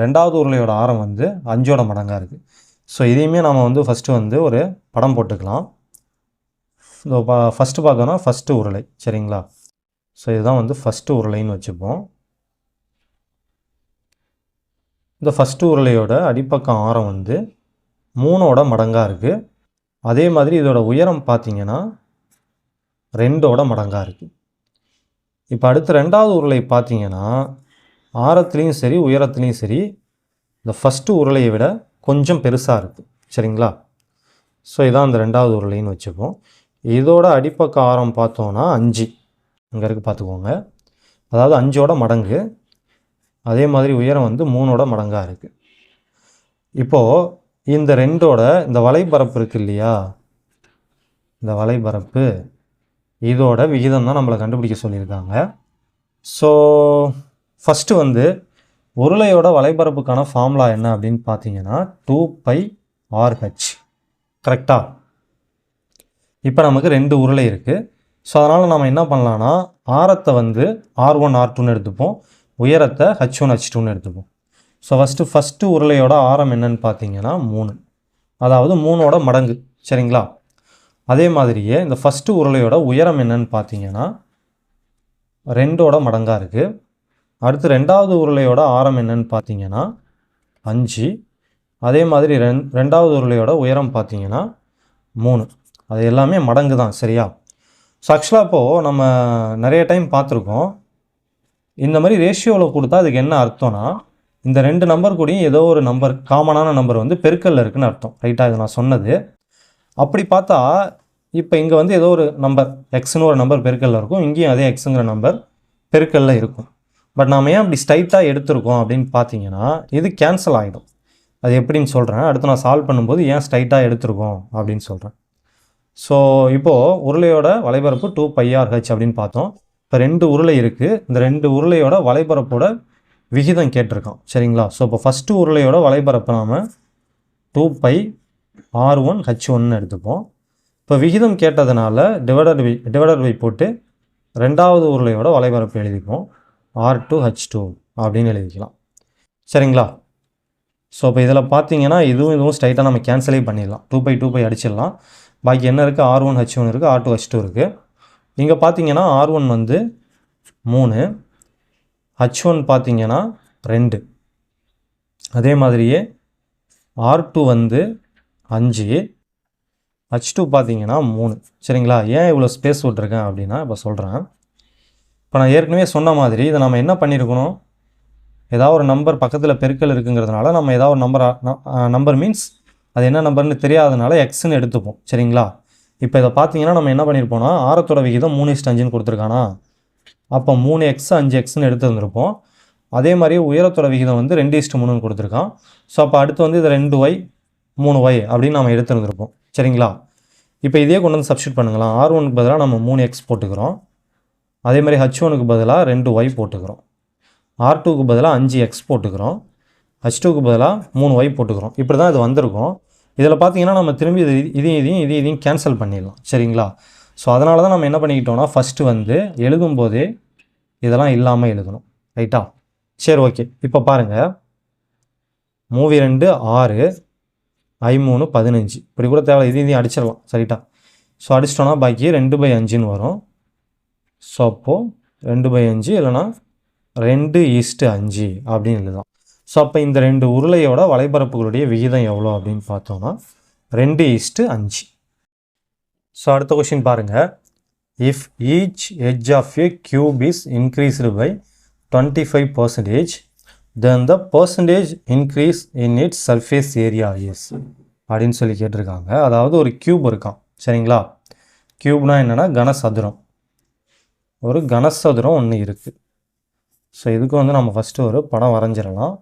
ரெண்டாவது உருளையோட ஆரம் வந்து 5ஓட மடங்காக இருக்குது. ஸோ இதையுமே நம்ம வந்து ஃபஸ்ட்டு வந்து ஒரு படம் போட்டுக்கலாம். ஃபஸ்ட்டு பார்த்தோன்னா ஃபஸ்ட்டு உருளை சரிங்களா. ஸோ இதுதான் வந்து ஃபஸ்ட்டு உருளைன்னு வச்சுப்போம். இந்த ஃபஸ்ட்டு உருளையோட அடிப்பக்கம் ஆரம் வந்து 3ஓட மடங்காக இருக்குது. அதே மாதிரி இதோட உயரம் பார்த்திங்கன்னா 2ஓட மடங்காக இருக்குது. இப்போ அடுத்து ரெண்டாவது உருளை பார்த்திங்கன்னா ஆரத்துலேயும் சரி உயரத்துலேயும் சரி இந்த ஃபஸ்ட்டு உருளையை விட கொஞ்சம் பெருசாக இருக்குது சரிங்களா. ஸோ இதான் அந்த ரெண்டாவது உருளைன்னு வச்சுப்போம். இதோட அடிப்பக்க ஆரம் பார்த்தோன்னா 5 இங்கே இருக்குது பார்த்துக்கோங்க. அதாவது 5ஓட மடங்கு. அதே மாதிரி உயரம் வந்து 3ஓட மடங்காக இருக்குது. இப்போது இந்த ரெண்டோட இந்த வலைபரப்பு இருக்குது இல்லையா, இந்த வலைபரப்பு இதோட விகிதம் தான் நம்மளை கண்டுபிடிக்க சொல்லியிருக்காங்க. ஸோ ஃபஸ்ட்டு வந்து உருளையோட வலைபரப்புக்கான ஃபார்முலா என்ன அப்படின்னு பார்த்தீங்கன்னா 2πRh கரெக்டாக. இப்போ நமக்கு ரெண்டு உருளை இருக்குது. ஸோ அதனால் நம்ம என்ன பண்ணலான்னா, ஆரத்தை வந்து R1 R2ன்னு எடுத்துப்போம், உயரத்தை H1 H2ன்னு எடுத்துப்போம். ஸோ ஃபஸ்ட்டு உருளையோட ஆரம் என்னன்னு பார்த்தீங்கன்னா 3, அதாவது 3ஓட மடங்கு சரிங்களா. அதே மாதிரியே இந்த ஃபஸ்ட்டு உருளையோட உயரம் என்னன்னு பார்த்தீங்கன்னா 2ஓட மடங்காக இருக்குது. அடுத்து ரெண்டாவது உருளையோட ஆரம் என்னன்னு பார்த்தீங்கன்னா 5. அதே மாதிரி ரெண்டாவது உருளையோட உயரம் பார்த்தீங்கன்னா 3. அது எல்லாமே மடங்கு தான் சரியா. ஸோ ஆக்சுவலாக இப்போது நம்ம நிறைய டைம் பார்த்துருக்கோம், இந்த மாதிரி ரேஷியோவில் கொடுத்தா அதுக்கு என்ன அர்த்தம்னா, இந்த ரெண்டு நம்பர் கூடயும் ஏதோ ஒரு நம்பர் காமனான நம்பர் வந்து பெருக்கல்ல இருக்குன்னு அர்த்தம் ரைட்டாக. இது நான் சொன்னது அப்படி பார்த்தா, இப்போ இங்கே வந்து ஏதோ ஒரு நம்பர் எக்ஸ்னு ஒரு நம்பர் பெருக்கல்ல இருக்கும், இங்கேயும் அதே எக்ஸுங்கிற நம்பர் பெருக்கல்ல இருக்கும். பட் நாம் ஏன் அப்படி ஸ்ட்ரைட்டாக எடுத்திருக்கோம் அப்படின்னு பார்த்தீங்கன்னா, இது கேன்சல் ஆகிடும். அது எப்படின்னு சொல்கிறேன், அடுத்து நான் சால்வ் பண்ணும்போது ஏன் ஸ்ட்ரைட்டாக எடுத்திருக்கோம் அப்படின்னு சொல்கிறேன். ஸோ இப்போது உருளையோட வலைபரப்பு 2πRh அப்படின்னு பார்த்தோம். இப்போ ரெண்டு உருளை இருக்குது, இந்த ரெண்டு உருளையோட வலைபரப்போட விகிதம் கேட்டிருக்கான் சரிங்களா. ஸோ இப்போ ஃபஸ்ட்டு உருளையோட வலைபரப்பு நாம் 2πR1H1ன்னு எடுத்துப்போம். இப்போ விகிதம் கேட்டதுனால டிவைடட் பை போட்டு ரெண்டாவது உருளையோட வலைபரப்பு எழுதிப்போம், R2H2 அப்படின்னு எழுதிக்கலாம் சரிங்களா. ஸோ இப்போ இதில் பார்த்தீங்கன்னா இதுவும் ஸ்ட்ரைட்டாக நம்ம கேன்சலே பண்ணிடலாம், 2π அடிச்சிடலாம். பாக்கி என்ன இருக்குது, R1H1 இருக்குது, R2H2 இருக்குது. இங்கே பார்த்தீங்கன்னா R1 வந்து 3, H1 பார்த்தீங்கன்னா 2, அதே மாதிரியே R2 வந்து 5, H2 பார்த்தீங்கன்னா 3 சரிங்களா. ஏன் இவ்வளோ ஸ்பேஸ் விட்ருக்கேன் அப்படின்னா இப்போ சொல்கிறேன். இப்போ நான் ஏற்கனவே சொன்ன மாதிரி இதை நம்ம என்ன பண்ணியிருக்கணும், ஏதாவது ஒரு நம்பர் பக்கத்தில் பெருக்கல் இருக்குங்கிறதுனால நம்ம ஏதாவது ஒரு நம்பர் மீன்ஸ் அது என்ன நம்பர்னு தெரியாதனால எக்ஸ்ன்னு எடுத்துப்போம் சரிங்களா. இப்போ இதை பார்த்தீங்கன்னா நம்ம என்ன பண்ணியிருப்போம்னா, ஆரத்தோட விகிதம் 3:5ன்னு கொடுத்துருக்கானா, அப்போ 3x 5xன்னு எடுத்துருந்துருப்போம். அதே மாதிரி உயரத்தோட விகிதம் வந்து 2:3ன்னு கொடுத்துருக்கான். ஸோ அப்போ அடுத்து வந்து இது 2y 3y அப்படின்னு நம்ம எடுத்துருந்துருப்போம் சரிங்களா. இப்போ இதே கொண்டு வந்து சப்ஸ்டியூட் பண்ணுங்களாம். R1க்கு பதிலாக நம்ம 3x போட்டுக்கிறோம், அதே மாதிரி H1க்கு பதிலாக 2y போட்டுக்கிறோம், R2க்கு பதிலாக 5x போட்டுக்கிறோம், H2க்கு பதிலாக 3y போட்டுக்கிறோம். இப்படி தான் இது வந்திருக்கும். இதில் பார்த்தீங்கன்னா நம்ம திரும்பி இதையும் கேன்சல் பண்ணிடலாம் சரிங்களா. ஸோ அதனால தான் நம்ம என்ன பண்ணிக்கிட்டோம்னா, ஃபஸ்ட்டு வந்து எழுதும்போதே இதெல்லாம் இல்லாமல் எழுதணும் ரைட்டா. சரி ஓகே. இப்போ பாருங்கள், 2 6 I3 15 இப்படி கூட தேவை, இதையும் அடிச்சிடலாம் சரிட்டா. ஸோ அடிச்சிட்டோன்னா பாக்கி 2/5ன்னு வரும். ஸோ அப்போது 2/5 இல்லைனா 2:5 அப்படின்னு எழுதலாம். ஸோ அப்போ இந்த ரெண்டு உருளையோட வலைபரப்புகளுடைய விகிதம் எவ்வளோ அப்படின்னு பார்த்தோன்னா 2:5. ஸோ அடுத்த கொஷின் பாருங்கள். if each edge of a cube is increased by 25%, then the percentage increase in its surface area is அப்படின்னு சொல்லி கேட்டிருக்காங்க. அதாவது ஒரு கியூப் இருக்கான், சரிங்களா? கியூப்னா என்னென்னா கனசதுரம். ஒரு கனசதுரம் ஒன்று இருக்குது. ஸோ இதுக்கு வந்து நம்ம ஃபஸ்ட்டு ஒரு படம் வரைஞ்சிடலாம்.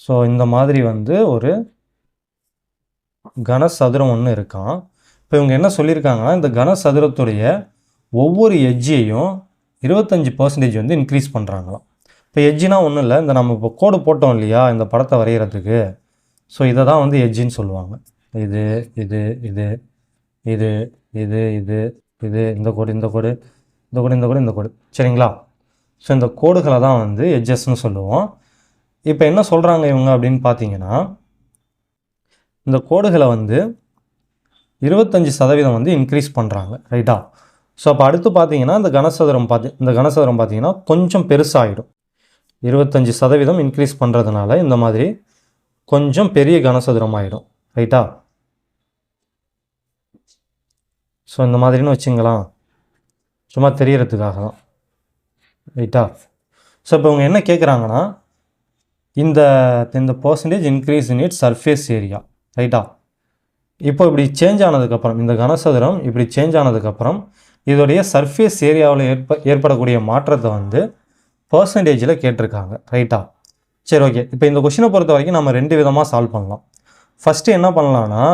ஸோ இந்த மாதிரி வந்து ஒரு கனசதுரம் ஒன்று இருக்கான். இப்போ இவங்க என்ன சொல்லியிருக்காங்கன்னா, இந்த கனசதுரத்துடைய ஒவ்வொரு எட்ஜையும் 25% வந்து இன்க்ரீஸ் பண்ணுறாங்களாம். இப்போ எட்ஜினா ஒன்றும் இல்லை, இந்த நம்ம இப்போ கோடு போட்டோம் இல்லையா இந்த படத்தை வரைகிறதுக்கு, ஸோ இதை தான் வந்து எட்ஜின்னு சொல்லுவாங்க. இது இது இது இது இது இது இது இந்த கோடு இந்த கோடு இந்த கோடு இந்த கோடு இந்த கோடு, சரிங்களா? ஸோ இந்த கோடுகளை தான் வந்து எட்ஜஸ்ன்னு சொல்லுவோம். இப்போ என்ன சொல்கிறாங்க இவங்க அப்படின்னு பார்த்தீங்கன்னா, இந்த கோடுகளை வந்து 25% வந்து இன்க்ரீஸ் பண்ணுறாங்க, ரைட்டா? ஸோ அப்போ அடுத்து பார்த்தீங்கன்னா இந்த கனசதுரம் பார்த்தீங்கன்னா கொஞ்சம் பெருசாகிடும். 25% இன்க்ரீஸ் பண்ணுறதுனால இந்த மாதிரி கொஞ்சம் பெரிய கனசதுரம் ஆகிடும், ரைட்டா? ஸோ இந்த மாதிரின்னு வச்சுங்களேன், சும்மா தெரியறதுக்காக தான், ரைட்டா? ஸோ இப்போ இவங்க என்ன கேட்குறாங்கன்னா, இந்த percentage increase in it surface area, ரைட்டா? இப்போ இப்படி சேஞ்ச் ஆனதுக்கப்புறம், இந்த கனசதுரம் இப்படி சேஞ்ச் ஆனதுக்கப்புறம் இதோடைய சர்ஃபேஸ் ஏரியாவில் ஏற்படக்கூடிய மாற்றத்தை வந்து பர்சன்டேஜில் கேட்டிருக்காங்க, ரைட்டா? சரி, ஓகே. இப்போ இந்த கொஷினை பொறுத்த வரைக்கும் நம்ம 2 விதமாக சால்வ் பண்ணலாம். ஃபஸ்ட்டு என்ன பண்ணலான்னா,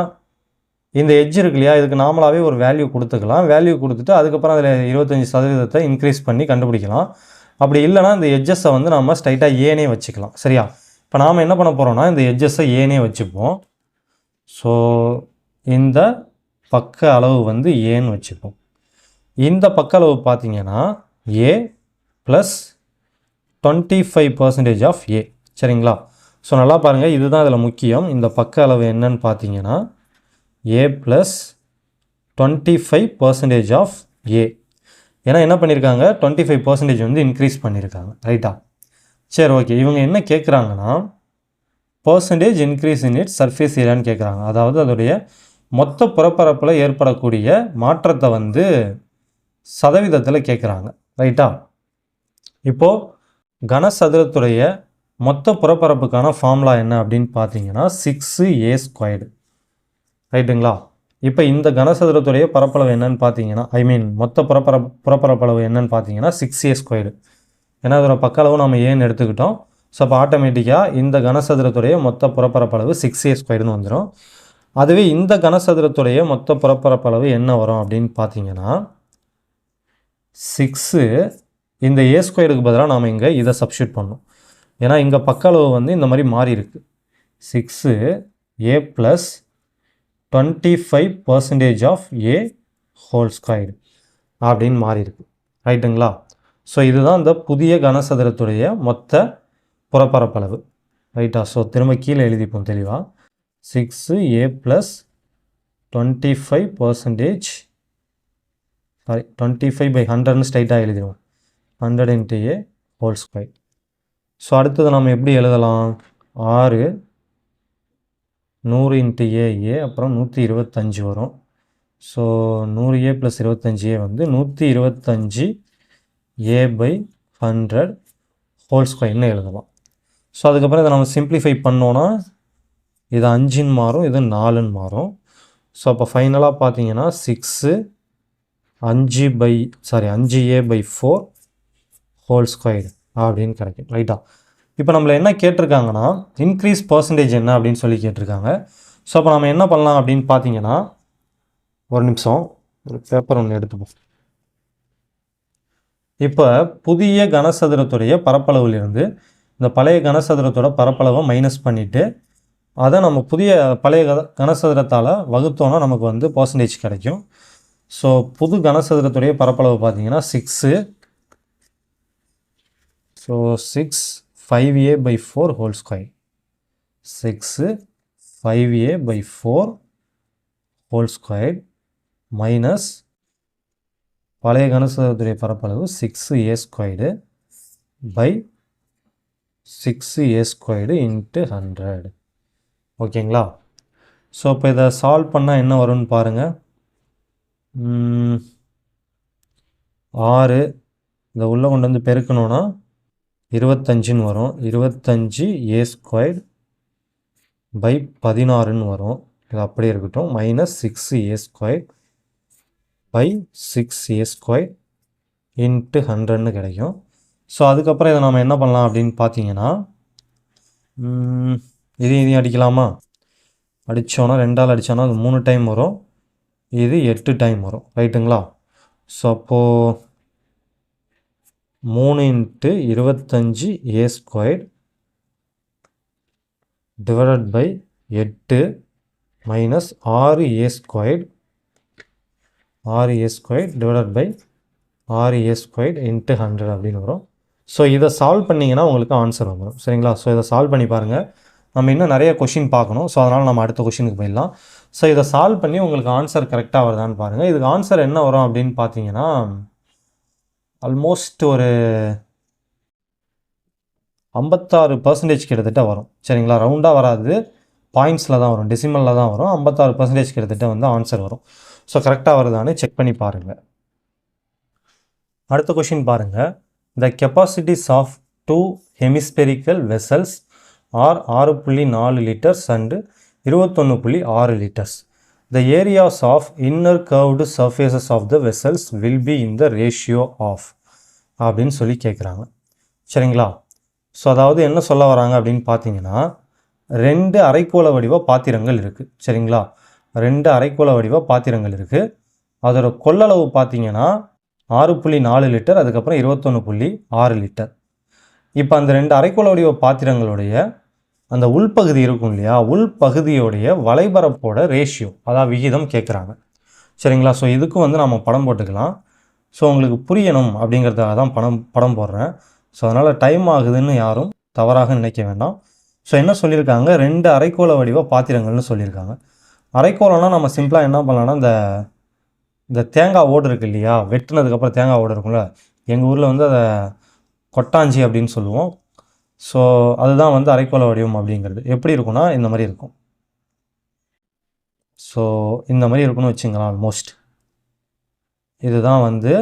இந்த எட்ஜ் இருக்கு இல்லையா, இதுக்கு நார்மலாகவே ஒரு வேல்யூ கொடுத்துக்கலாம். வேல்யூ கொடுத்துட்டு அதுக்கப்புறம் அதில் 25% இன்க்ரீஸ் பண்ணி கண்டுபிடிக்கலாம். அப்படி இல்லைனா இந்த எட்ஜஸை வந்து நம்ம ஸ்ட்ரைட்டாக ஏனே வச்சுக்கலாம், சரியா? இப்போ நாம் என்ன பண்ண போகிறோம்னா, இந்த எட்ஜஸை ஏனே வச்சுப்போம். ஸோ இந்த பக்க அளவு வந்து ஏன்னு வச்சுப்போம். இந்த பக்க அளவு பார்த்தீங்கன்னா ஏ ப்ளஸ் 25% ஆஃப் ஏ, சரிங்களா? ஸோ நல்லா பாருங்கள், இதுதான் இதில் முக்கியம். இந்த பக்க அளவு என்னன்னு பார்த்தீங்கன்னா ஏ ப்ளஸ் 25% ஆஃப் ஏ. ஏன்னா என்ன பண்ணியிருக்காங்க, 25% வந்து இன்க்ரீஸ் பண்ணியிருக்காங்க, ரைட்டா? சரி, ஓகே. இவங்க என்ன கேட்குறாங்கன்னா, percentage increase in it surface ஏரியான்னு கேட்குறாங்க. அதாவது அதோடைய மொத்த புறப்பரப்பில் ஏற்படக்கூடிய மாற்றத்தை வந்து சதவீதத்தில் கேட்குறாங்க, ரைட்டா? இப்போது கனசதுரத்துடைய மொத்த புறப்பரப்புக்கான ஃபார்முலா என்ன அப்படின்னு பார்த்தீங்கன்னா 6a², ரைட்டுங்களா? இப்போ இந்த கனசதுரத்துடைய பரப்பளவு என்னன்னு பார்த்தீங்கன்னா, மொத்த புறப்பரப்பளவு என்னன்னு பார்த்தீங்கன்னா 6a². ஏன்னா அதோட பக்க அளவு நம்ம ஏன்னு எடுத்துக்கிட்டோம். ஸோ அப்போ ஆட்டோமேட்டிக்காக இந்த கனசதுரத்துடைய மொத்த புறப்பரப்பளவு 6a² வந்துடும். அதுவே இந்த கனசதுரத்துடைய மொத்த புறப்பரப்பளவு என்ன வரும் அப்படின்னு பார்த்தீங்கன்னா 6, இந்த a² பதிலாக நாம் இங்கே இதை சப்ஸ்டியூட் பண்ணோம். ஏன்னா இங்கே பக்க அளவு வந்து இந்த மாதிரி மாறி இருக்கு. 6a plus 25% of a whole square அப்படின்னு மாறி இருக்கு, ரைட்டுங்களா? ஸோ இதுதான் இந்த புதிய கனசதுரத்துடைய மொத்த புறப்பரப்பளவு, ரைட்டா? ஸோ திரும்ப கீழே எழுதிப்போம் தெளிவாக. 6a ப்ளஸ் 25%, சாரி 25/100ன்னு ஸ்ட்ரைட்டாக எழுதிடுவோம். 100 × a ஹோல் ஸ்கொயர். ஸோ அடுத்தது நம்ம எப்படி எழுதலாம், 6 100 × a, அப்புறம் 125 வரும். ஸோ 100a + 25a வந்து 125a/100 ஹோல் ஸ்கொயர்னு எழுதலாம். ஸோ அதுக்கப்புறம் இதை நம்ம சிம்பிளிஃபை பண்ணோன்னா இது 5ன்னு மாறும், இது 4ன்னு மாறும். ஸோ அப்போ ஃபைனலாக பார்த்தீங்கன்னா 5a/4 ஹோல் ஸ்கொயர் அப்படின்னு கிடைக்கும், ரைட்டா? இப்போ நம்மளை என்ன கேட்டிருக்காங்கன்னா, இன்க்ரீஸ் பர்சன்டேஜ் என்ன அப்படின்னு சொல்லி கேட்டிருக்காங்க. ஸோ அப்போ நம்ம என்ன பண்ணலாம் அப்படின்னு பார்த்தீங்கன்னா, ஒரு நிமிஷம் ஒரு பேப்பர் ஒன்று எடுத்துப்போம். இப்போ புதிய கனசதுரத்துடைய பரப்பளவிலிருந்து இந்த பழைய கனசதுரத்தோட பரப்பளவை மைனஸ் பண்ணிவிட்டு அதை நம்ம பழைய கனசதுரத்தால் வகுத்தோன்னா நமக்கு வந்து பர்சன்டேஜ் கிடைக்கும். ஸோ புது கனசதுரத்துடைய பரப்பளவு பார்த்தீங்கன்னா 6, so 6 5a/4 whole square, 6 5a/4 whole square minus பழைய கனசதுரத்துடைய பரப்பளவு 6a² பை 6a² × 100, ஓகேங்களா? ஸோ இப்போ இதை சால்வ் பண்ணால் என்ன வரும்னு பாருங்கள். 6 இதை உள்ளே கொண்டு வந்து பெருக்கணும்னா 25ன்னு வரும். 25 ஏ ஸ்கொயர்ட் பை 16ன்னு வரும். இது அப்படியே இருக்கட்டும். -6 A squared by 6 A squared into 100ன்னு கிடைக்கும். ஸோ அதுக்கப்புறம் இதை நம்ம என்ன பண்ணலாம் அப்படின்னு பார்த்தீங்கன்னா, இதையும் அடிக்கலாமா? அடித்தோன்னா 2ஆல் அடித்தோன்னா அது 3 டைம் வரும். இது 8 டைம் வரும். ரைட்டுங்களா? ஸோ அப்போது 3 × 25 A squared divided by 8 minus 6 A squared divided by 6 A squared into 100 அப்படின்னு வரும். ஸோ இதை சால்வ் பண்ணிங்கன்னா உங்களுக்கு ஆன்சர் வந்துடும். சரிங்களா? ஸோ இதை சால்வ் பண்ணி பாருங்கள். நம்ம இன்னும் நிறைய கொஷின் பார்க்கணும். ஸோ அதனால் நம்ம அடுத்த கொஷினுக்கு போயிடலாம். ஸோ இதை சால்வ் பண்ணி உங்களுக்கு ஆன்சர் கரெக்டாக வருதான்னு பாருங்கள். இதுக்கு ஆன்சர் என்ன வரும் அப்படின்னு பார்த்தீங்கன்னா, ஆல்மோஸ்ட் ஒரு 56% கிட்டத்தட்ட வரும். சரிங்களா? ரவுண்டாக வராது, பாயிண்ட்ஸில் தான் வரும், டெசிமலில் தான் வரும். 56% கிட்டத்தட்ட வந்து ஆன்சர் வரும். ஸோ கரெக்டாக வருதான்னு செக் பண்ணி பாருங்கள். அடுத்த கொஷின் பாருங்கள். The capacities of 2 hemispherical vessels are 6.4 litres and 21.6 litres. The areas of inner curved surfaces of the vessels will be in the ratio of அப்படின்னு சொல்லி கேட்குறாங்க. சரிங்களா? ஸோ அதாவது என்ன சொல்ல வராங்க அப்படின்னு பார்த்தீங்கன்னா, 2 அரைக்கோள வடிவ பாத்திரங்கள் இருக்குது. சரிங்களா? 2 அரைக்கோள வடிவ பாத்திரங்கள் இருக்குது. அதோட கொள்ளளவு பார்த்தீங்கன்னா 6.4 லிட்டர், அதுக்கப்புறம் 21.6 லிட்டர். இப்போ அந்த 2 அரைக்கோள வடிவ பாத்திரங்களுடைய அந்த உள்பகுதி இருக்கும் இல்லையா, உள்பகுதியோடைய வளைபரப்போட ரேஷியோ, அதாவது விகிதம் கேட்குறாங்க. சரிங்களா? ஸோ இதுக்கும் வந்து நம்ம படம் போட்டுக்கலாம். ஸோ உங்களுக்கு புரியணும் அப்படிங்கிறதுக்காக தான் படம் போடுறேன். ஸோ அதனால் டைம் ஆகுதுன்னு யாரும் தவறாக நினைக்க வேண்டாம். ஸோ என்ன சொல்லியிருக்காங்க, 2 அரைக்கோள வடிவ பாத்திரங்கள்னு சொல்லியிருக்காங்க. அரைக்கோளம்னா நம்ம சிம்பிளாக என்ன பண்ணலாம்னா, இந்த தேங்காய் ஓடு இருக்குது இல்லையா, வெட்டினதுக்கப்புறம் தேங்காய் ஓடு இருக்கும்ல, எங்கள் ஊரில் வந்து அதை கொட்டாஞ்சி அப்படின்னு சொல்லுவோம். ஸோ அதுதான் வந்து அரைக்கோள வடிவம் அப்படிங்கிறது. எப்படி இருக்குன்னா இந்த மாதிரி இருக்கும். ஸோ இந்த மாதிரி இருக்குன்னு வச்சுங்களேன். ஆல்மோஸ்ட் இதுதான் வந்து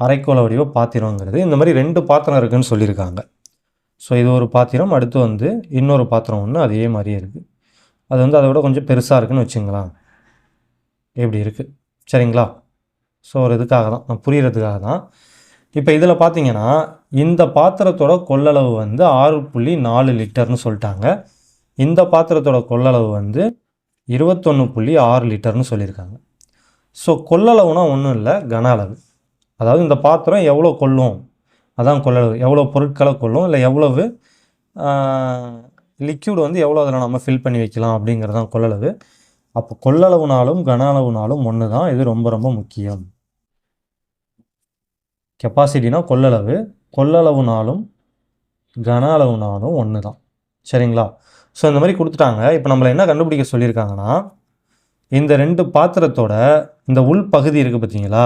அரைக்கோள வடிவ பாத்திரங்கிறது. இந்த மாதிரி 2 பாத்திரம் இருக்குதுன்னு சொல்லியிருக்காங்க. ஸோ இது ஒரு பாத்திரம், அடுத்து வந்து இன்னொரு பாத்திரம் ஒன்று அதே மாதிரியே இருக்குது. அது வந்து அதை விட கொஞ்சம் பெருசாக இருக்குதுன்னு வச்சுங்களேன். எப்படி இருக்குது? சரிங்களா? ஸோ ஒரு இதுக்காக தான், நான் புரிகிறதுக்காக தான். இப்போ இதில் பார்த்தீங்கன்னா இந்த பாத்திரத்தோட கொள்ளளவு வந்து 6.4 லிட்டர்னு சொல்லிட்டாங்க. இந்த பாத்திரத்தோட கொள்ளளவு வந்து 21.6 லிட்டர்னு சொல்லியிருக்காங்க. ஸோ கொள்ளளவுனா ஒன்றும் இல்லை, கன அளவு. அதாவது இந்த பாத்திரம் எவ்வளோ கொள்ளும், அதான் கொள்ளளவு. எவ்வளோ பொருட்களை கொள்ளும், இல்லை எவ்வளவு லிக்யூட் வந்து எவ்வளோ அதில் நம்ம ஃபில் பண்ணி வைக்கலாம் அப்படிங்கிறது தான் கொள்ளளவு. அப்போ கொள்ளளவுனாலும் கன அளவுனாலும் ஒன்று தான். இது ரொம்ப ரொம்ப முக்கியம். கெப்பாசிட்டினா கொள்ளளவு, கொள்ளளவுனாலும் கன அளவுனாலும் ஒன்று தான். சரிங்களா? ஸோ இந்த மாதிரி கொடுத்துட்டாங்க. இப்போ நம்மளை என்ன கண்டுபிடிக்க சொல்லியிருக்காங்கன்னா, இந்த 2 பாத்திரத்தோட இந்த உள்பகுதி இருக்குது பார்த்தீங்களா,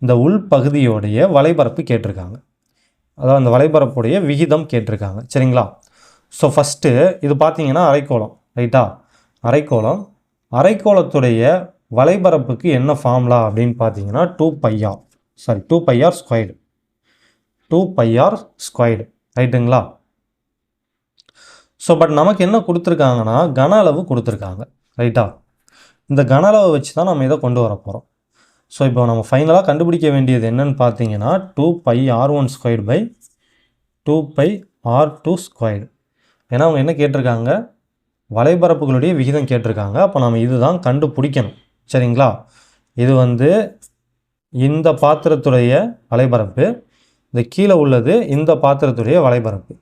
இந்த உள்பகுதியோடைய வளைபரப்பு கேட்டிருக்காங்க. அதாவது அந்த வளைபரப்புடைய விகிதம் கேட்டிருக்காங்க. சரிங்களா? ஸோ ஃபஸ்ட்டு இது பார்த்தீங்கன்னா அரைக்கோளம், ரைட்டா? அரைக்கோளம், அரைக்கோளத்துடைய வளைபரப்புக்கு என்ன ஃபார்முலா அப்படின்னு பார்த்தீங்கன்னா 2πr ஸ்கொயர்டு. 2πr ஸ்கொயர்டு, ரைட்டுங்களா? ஸோ பட் நமக்கு என்ன கொடுத்துருக்காங்கன்னா கன அளவு கொடுத்துருக்காங்க, ரைட்டா? இந்த கன அளவை வச்சு தான் நம்ம இதை கொண்டு வர போகிறோம். ஸோ இப்போ நம்ம ஃபைனலாக கண்டுபிடிக்க வேண்டியது என்னன்னு பார்த்தீங்கன்னா 2πr1 squared by 2πr2 squared. ஏன்னா அவங்க என்ன கேட்டிருக்காங்க, வளைபரப்புகளுடைய விகிதம் கேட்டிருக்காங்க. அப்போ நம்ம இதுதான் கண்டுபிடிக்கணும். சரிங்களா? இது வந்து இந்த பாத்திரத்துடைய வளைபரப்பு, இந்த கீழே உள்ளது இந்த பாத்திரத்துடைய வளைபரப்பு.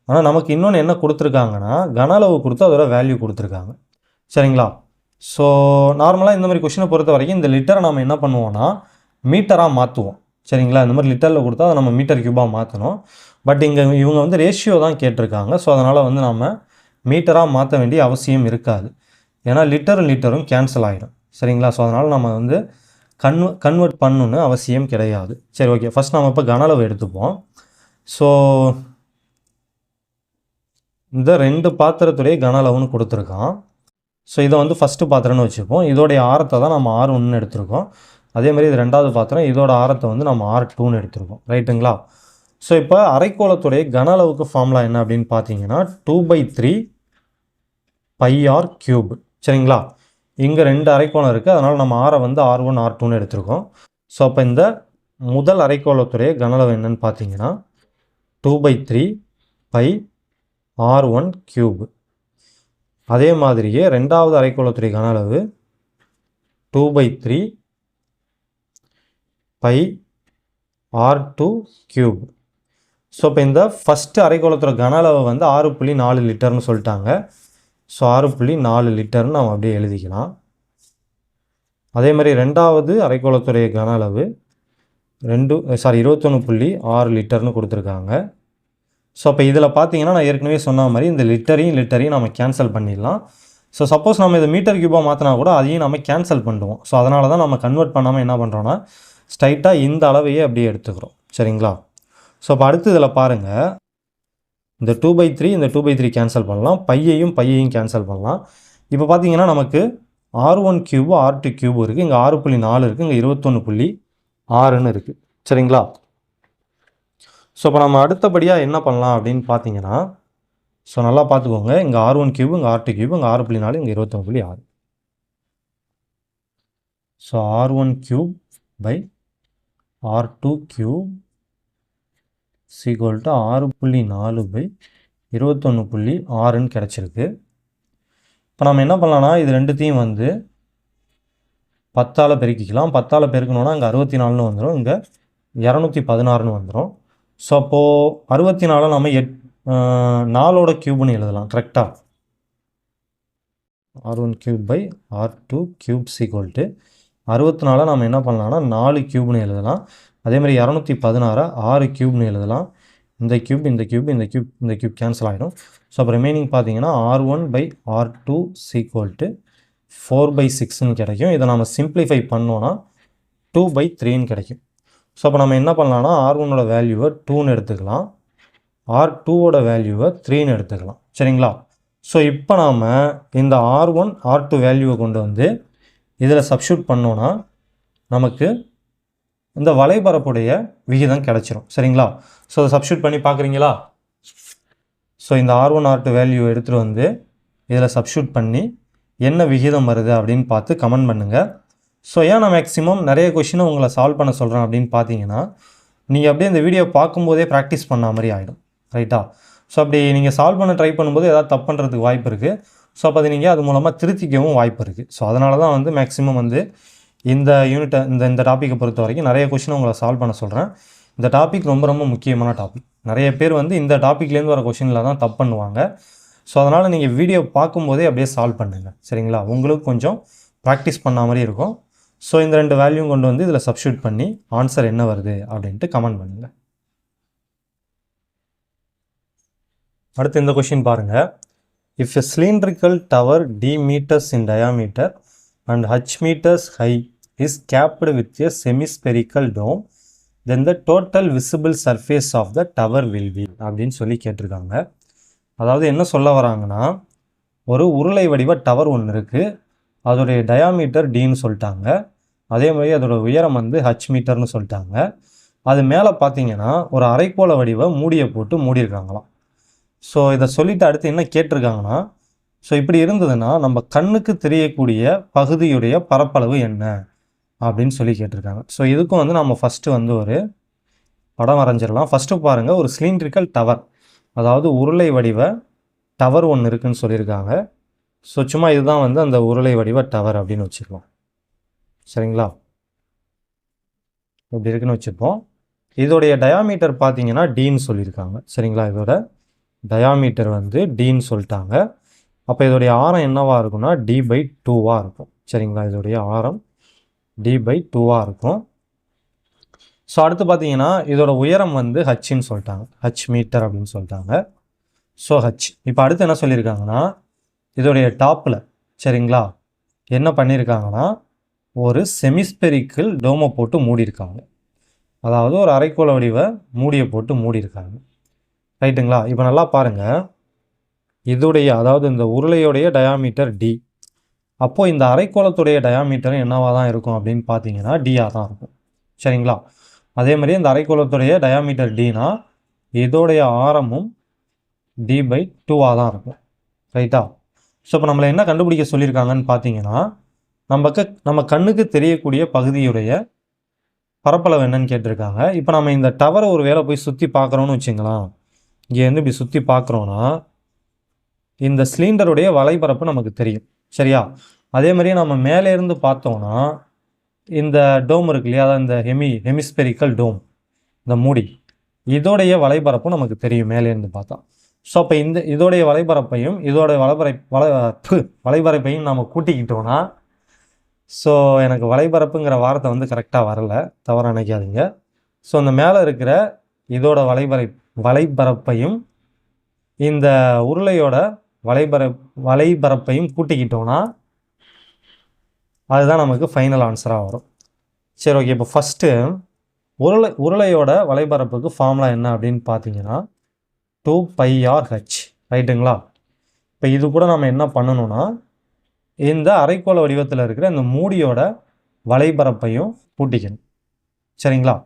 ஆனால் நமக்கு இன்னொன்று என்ன கொடுத்துருக்காங்கன்னா கன அளவு கொடுத்து அதோட வேல்யூ கொடுத்துருக்காங்க. சரிங்களா? ஸோ நார்மலாக இந்த மாதிரி கொஷினை பொறுத்த வரைக்கும் இந்த லிட்டரை நம்ம என்ன பண்ணுவோம்னா மீட்டராக மாற்றுவோம். சரிங்களா? இந்த மாதிரி லிட்டரில் கொடுத்தா அதை நம்ம மீட்டர் கியூபாக மாற்றணும். பட் இங்கே இவங்க வந்து ரேஷியோ தான் கேட்டிருக்காங்க. ஸோ அதனால் வந்து நம்ம மீட்டராக மாற்ற வேண்டிய அவசியம் இருக்காது. ஏன்னா லிட்டரும் கேன்சல் ஆகிடும். சரிங்களா? ஸோ அதனால் நம்ம வந்து கன்வெர்ட் பண்ணணுன்னு அவசியம் கிடையாது. சரி, ஓகே. ஃபஸ்ட் நம்ம இப்போ கன அளவு எடுத்துப்போம். ஸோ இந்த 2 பாத்திரத்துடைய கன அளவுன்னு கொடுத்துருக்கான். ஸோ இதை வந்து ஃபஸ்ட்டு பாத்திரம்னு வச்சுப்போம். இதோடைய ஆரத்தை தான் நம்ம R1ன்னு எடுத்திருக்கோம். அதே மாதிரி இது ரெண்டாவது பாத்திரம், இதோட ஆரத்தை வந்து நம்ம R2ன்னு எடுத்திருக்கோம். ரைட்டுங்களா? ஸோ இப்போ அரைக்கோளத்துடைய கன அளவுக்கு ஃபார்முலா என்ன அப்படின்னு பார்த்தீங்கன்னா 2/3 πr3. சரிங்களா? இங்கே 2 அரைக்கோளம் இருக்குது, அதனால் நம்ம ஆரை வந்து R1 R2ன்னு எடுத்திருக்கோம். ஸோ அப்போ இந்த முதல் அரைக்கோளத்துடைய கன அளவு என்னன்னு பார்த்தீங்கன்னா 2/3 πr1⁵. அதே மாதிரியே ரெண்டாவது அரைக்கோளத்துடைய கன அளவு 2/3 πr2⁵. ஸோ இப்போ இந்த ஃபஸ்ட்டு அரைக்கோளத்தோட கன அளவு வந்து 6.4 லிட்டர்னு சொல்லிட்டாங்க. ஸோ 6.4 லிட்டர்னு நம்ம அப்படியே எழுதிக்கலாம். அதே மாதிரி ரெண்டாவது அரைக்கோளத்துடைய கன அளவு 21.6 லிட்டர்னு கொடுத்துருக்காங்க. ஸோ அப்போ இதில் பார்த்தீங்கன்னா நான் ஏற்கனவே சொன்ன மாதிரி இந்த லிட்டரையும் நம்ம கேன்சல் பண்ணிடலாம். ஸோ சப்போஸ் நம்ம இதை மீட்டர் கியூபாக மாற்றினா கூட அதையும் நம்ம கேன்சல் பண்ணுவோம். ஸோ அதனால தான் நம்ம கன்வெர்ட் பண்ணாமல் என்ன பண்ணுறோன்னா ஸ்ட்ரைட்டாக இந்த அளவையே அப்படியே எடுத்துக்கிறோம். சரிங்களா? ஸோ அப்போ அடுத்து இதில் பாருங்கள், இந்த 2/3 இந்த 2/3 கேன்சல் பண்ணலாம், பையையும் கேன்சல் பண்ணலாம். இப்போ பார்த்தீங்கன்னா நமக்கு R1⁵ R2⁵ இருக்குது, இங்கே 6.4 இருக்குது, இங்கே 21.6ன்னு இருக்குது. சரிங்களா? ஸோ இப்போ நம்ம அடுத்தபடியாக என்ன பண்ணலாம் அப்படின்னு பார்த்தீங்கன்னா, ஸோ நல்லா பார்த்துக்கோங்க, இங்கே R1⁵ இங்கே R2⁵ இங்கே 6.4 இங்கே 21.6. So R1⁵ by R2⁵ = 6.4 by 21.6ன்னு கிடச்சிருக்கு. இப்போ நம்ம என்ன பண்ணலாம்னா இது ரெண்டுத்தையும் வந்து 10ஆல் பெருக்கிக்கலாம். 10ஆல் பெருக்கணுன்னா இங்கே 64ன்னு வந்துடும், இங்கே 216ன்னு வந்துடும். ஸோ அப்போது 64 நம்ம 4ஓட க்யூப்னு எழுதலாம். கரெக்டாக? R1⁵ by R2⁵ = 64 நம்ம என்ன பண்ணலாம்னா 4 க்யூப்னு எழுதலாம். அதே மாதிரி 216 6 க்யூப்னு எழுதலாம். இந்த க்யூப் கேன்சல் ஆகிடும். ஸோ அப்போ ரிமைனிங் பார்த்தீங்கன்னா R1 by R2 = 4/6ன்னு கிடைக்கும். இதை நம்ம சிம்பிளிஃபை பண்ணோன்னா 2/3ன்னு கிடைக்கும். ஸோ அப்போ நம்ம என்ன பண்ணலாம்னா R1ஓட வேல்யூவை 2ன்னு எடுத்துக்கலாம், R2ஓட வேல்யூவை 3ன்னு எடுத்துக்கலாம். சரிங்களா? ஸோ இப்போ நாம் இந்த R1 R2 வேல்யூவை கொண்டு வந்து இதில் சப்ஸ்டியூட் பண்ணோன்னா நமக்கு இந்த வலைபரப்புடைய விகிதம் கிடச்சிரும். சரிங்களா? ஸோ அதை சப்ஸ்டியூட் பண்ணி பார்க்குறீங்களா? ஸோ இந்த R1 R2 வேல்யூ எடுத்துகிட்டு வந்து இதில் சப்ஸ்டியூட் பண்ணி என்ன விகிதம் வருது அப்படின்னு பார்த்து கமெண்ட் பண்ணுங்கள். ஸோ ஏன் நான் மேக்ஸிமம் நிறைய கொஷினை உங்களை சால்வ் பண்ண சொல்கிறேன் அப்படின்னு பார்த்தீங்கன்னா, நீங்கள் அப்படியே இந்த வீடியோ பார்க்கும்போதே ப்ராக்டிஸ் பண்ண மாதிரி ஆகிடும். ரைட்டா? ஸோ அப்படி நீங்கள் சால்வ் பண்ண ட்ரை பண்ணும்போது ஏதாவது தப்பு பண்ணுறதுக்கு வாய்ப்பு இருக்குது. ஸோ அப்போ அது நீங்கள் அது மூலமாக திருத்திக்கவும் வாய்ப்பு இருக்குது. ஸோ அதனால தான் வந்து மேக்ஸிமம் வந்து இந்த யூனிட்டை இந்த டாப்பிக்கை பொறுத்த வரைக்கும் நிறைய கொஷினை உங்களை சால்வ் பண்ண சொல்கிறேன். இந்த டாபிக் ரொம்ப ரொம்ப முக்கியமான டாபிக். நிறைய பேர் வந்து இந்த டாப்பிக்லேருந்து வர கொஷினில் தான் தப்பு பண்ணுவாங்க. ஸோ அதனால் நீங்கள் வீடியோ பார்க்கும்போதே அப்படியே சால்வ் பண்ணுங்கள். சரிங்களா? உங்களுக்கு கொஞ்சம் ப்ராக்டிஸ் பண்ண மாதிரி இருக்கும். ஸோ இந்த 2 வேல்யூவும் கொண்டு வந்து இதில் சப்ஸ்டியூட் பண்ணி ஆன்சர் என்ன வருது அப்படின்ட்டு கமெண்ட் பண்ணுங்கள். அடுத்து இந்த கொஷின் பாருங்கள். If a cylindrical tower d meters in diameter and h meters high is capped with a semispherical dome, then the total visible surface of the tower will be அப்படின்னு சொல்லி கேட்டிருக்காங்க. அதாவது என்ன சொல்ல வராங்கன்னா, ஒரு உருளை வடிவ டவர் ஒன்று இருக்குது, அதோடைய டயாமீட்டர் டின்னு சொல்லிட்டாங்க. அதே மாதிரி அதோட உயரம் வந்து ஹச் மீட்டர்னு சொல்லிட்டாங்க. அது மேலே பார்த்தீங்கன்னா ஒரு அரைக்கோள வடிவ மூடியை போட்டு மூடியிருக்காங்களாம். ஸோ இதை சொல்லிவிட்டு அடுத்து என்ன கேட்டிருக்காங்கன்னா, ஸோ இப்படி இருந்ததுன்னா நம்ம கண்ணுக்கு தெரியக்கூடிய பகுதியுடைய பரப்பளவு என்ன அப்படின்னு சொல்லி கேட்டிருக்காங்க. ஸோ இதுக்கும் வந்து நம்ம ஃபஸ்ட்டு வந்து ஒரு படம் வரைஞ்சிடலாம். ஃபஸ்ட்டு பாருங்கள், ஒரு சிலிண்ட்ரிக்கல் டவர், அதாவது உருளை வடிவ டவர் ஒன்று இருக்குதுன்னு சொல்லியிருக்காங்க. ஸோ சும்மா இதுதான் வந்து அந்த உருளை வடிவ டவர் அப்படின்னு வச்சுருக்கோம். சரிங்களா? இப்படி இருக்குன்னு வச்சுருப்போம். இதோடைய டயாமீட்டர் பார்த்தீங்கன்னா டின்னு சொல்லியிருக்காங்க. சரிங்களா? இதோட டயாமீட்டர் வந்து டின்னு சொல்லிட்டாங்க. அப்போ இதோடைய ஆரம் என்னவாக இருக்கும்னா d/2 இருக்கும். சரிங்களா? இதோடைய ஆரம் d/2 இருக்கும். ஸோ அடுத்து பார்த்தீங்கன்னா இதோட உயரம் வந்து ஹச்ன்னு சொல்லிட்டாங்க, ஹச் மீட்டர் அப்படின்னு சொல்லிட்டாங்க. So H. இப்போ அடுத்து என்ன சொல்லியிருக்காங்கன்னா, இதோடைய டாப்பில் சரிங்களா என்ன பண்ணியிருக்காங்கன்னா ஒரு செமிஸ்பெரிக்கல் டோமை போட்டு மூடியிருக்காங்க. அதாவது ஒரு அரைக்கோள வடிவ மூடியை போட்டு மூடியிருக்காங்க. ரைட்டுங்களா? இப்போ நல்லா பாருங்கள், இதோடைய அதாவது இந்த உருளையோடைய டயாமீட்டர் டி, அப்போது இந்த அரைக்கோளத்துடைய டயாமீட்டரும் என்னவாக தான் இருக்கும் அப்படின்னு பார்த்தீங்கன்னா டியாக தான் இருக்கும். சரிங்களா? அதே மாதிரி இந்த அரைக்கோளத்துடைய டயாமீட்டர் டினா இதோடைய ஆரமும் d/2ஆக தான் இருக்கும். ரைட்டா? ஸோ இப்போ நம்மளை என்ன கண்டுபிடிக்க சொல்லியிருக்காங்கன்னு பார்த்தீங்கன்னா, நம்ம கண்ணுக்கு தெரியக்கூடிய பகுதியுடைய பரப்பளவு என்னன்னு கேட்டிருக்காங்க. இப்போ நம்ம இந்த டவரை ஒரு வேளை போய் சுற்றி பார்க்குறோன்னு வச்சுங்களேன். இங்கேருந்து இப்படி சுற்றி பார்க்குறோன்னா இந்த சிலிண்டருடைய வலைப்பரப்பு நமக்கு தெரியும். சரியா? அதே மாதிரியே நம்ம மேலே இருந்து பார்த்தோன்னா இந்த டோம் இருக்கு இல்லையா, அதாவது இந்த ஹெமிஸ்பெரிக்கல் டோம், இந்த மூடி, இதோடைய வலைப்பரப்பும் நமக்கு தெரியும் மேலேருந்து பார்த்தா. ஸோ அப்போ இதோடைய வலைப்பரப்பையும் இதோடைய வலைப்பரப்பையும் நம்ம கூட்டிக்கிட்டோன்னா, ஸோ எனக்கு வலைப்பரப்புங்கிற வார்த்தை வந்து கரெக்டாக வரலை, தவறாக நினைக்காதீங்க. ஸோ அந்த மேலே இருக்கிற இதோட வலைப்பரப்பையும் இந்த உருளையோட வலைப்பரப்பையும் கூட்டிக்கிட்டோன்னா அதுதான் நமக்கு ஃபைனல் ஆன்சராக வரும். சரி, ஓகே. இப்போ ஃபஸ்ட்டு உருளையோட வலைப்பரப்புக்கு ஃபார்முலா என்ன அப்படின்னு பார்த்தீங்கன்னா 2πr/h. ரைட்டுங்களா? இப்போ இது கூட நம்ம என்ன பண்ணணும்னா இந்த அரைக்கோள வடிவத்தில் இருக்கிற இந்த மூடியோட வலைப்பரப்பையும் கூட்டிக்கணும். சரிங்களா?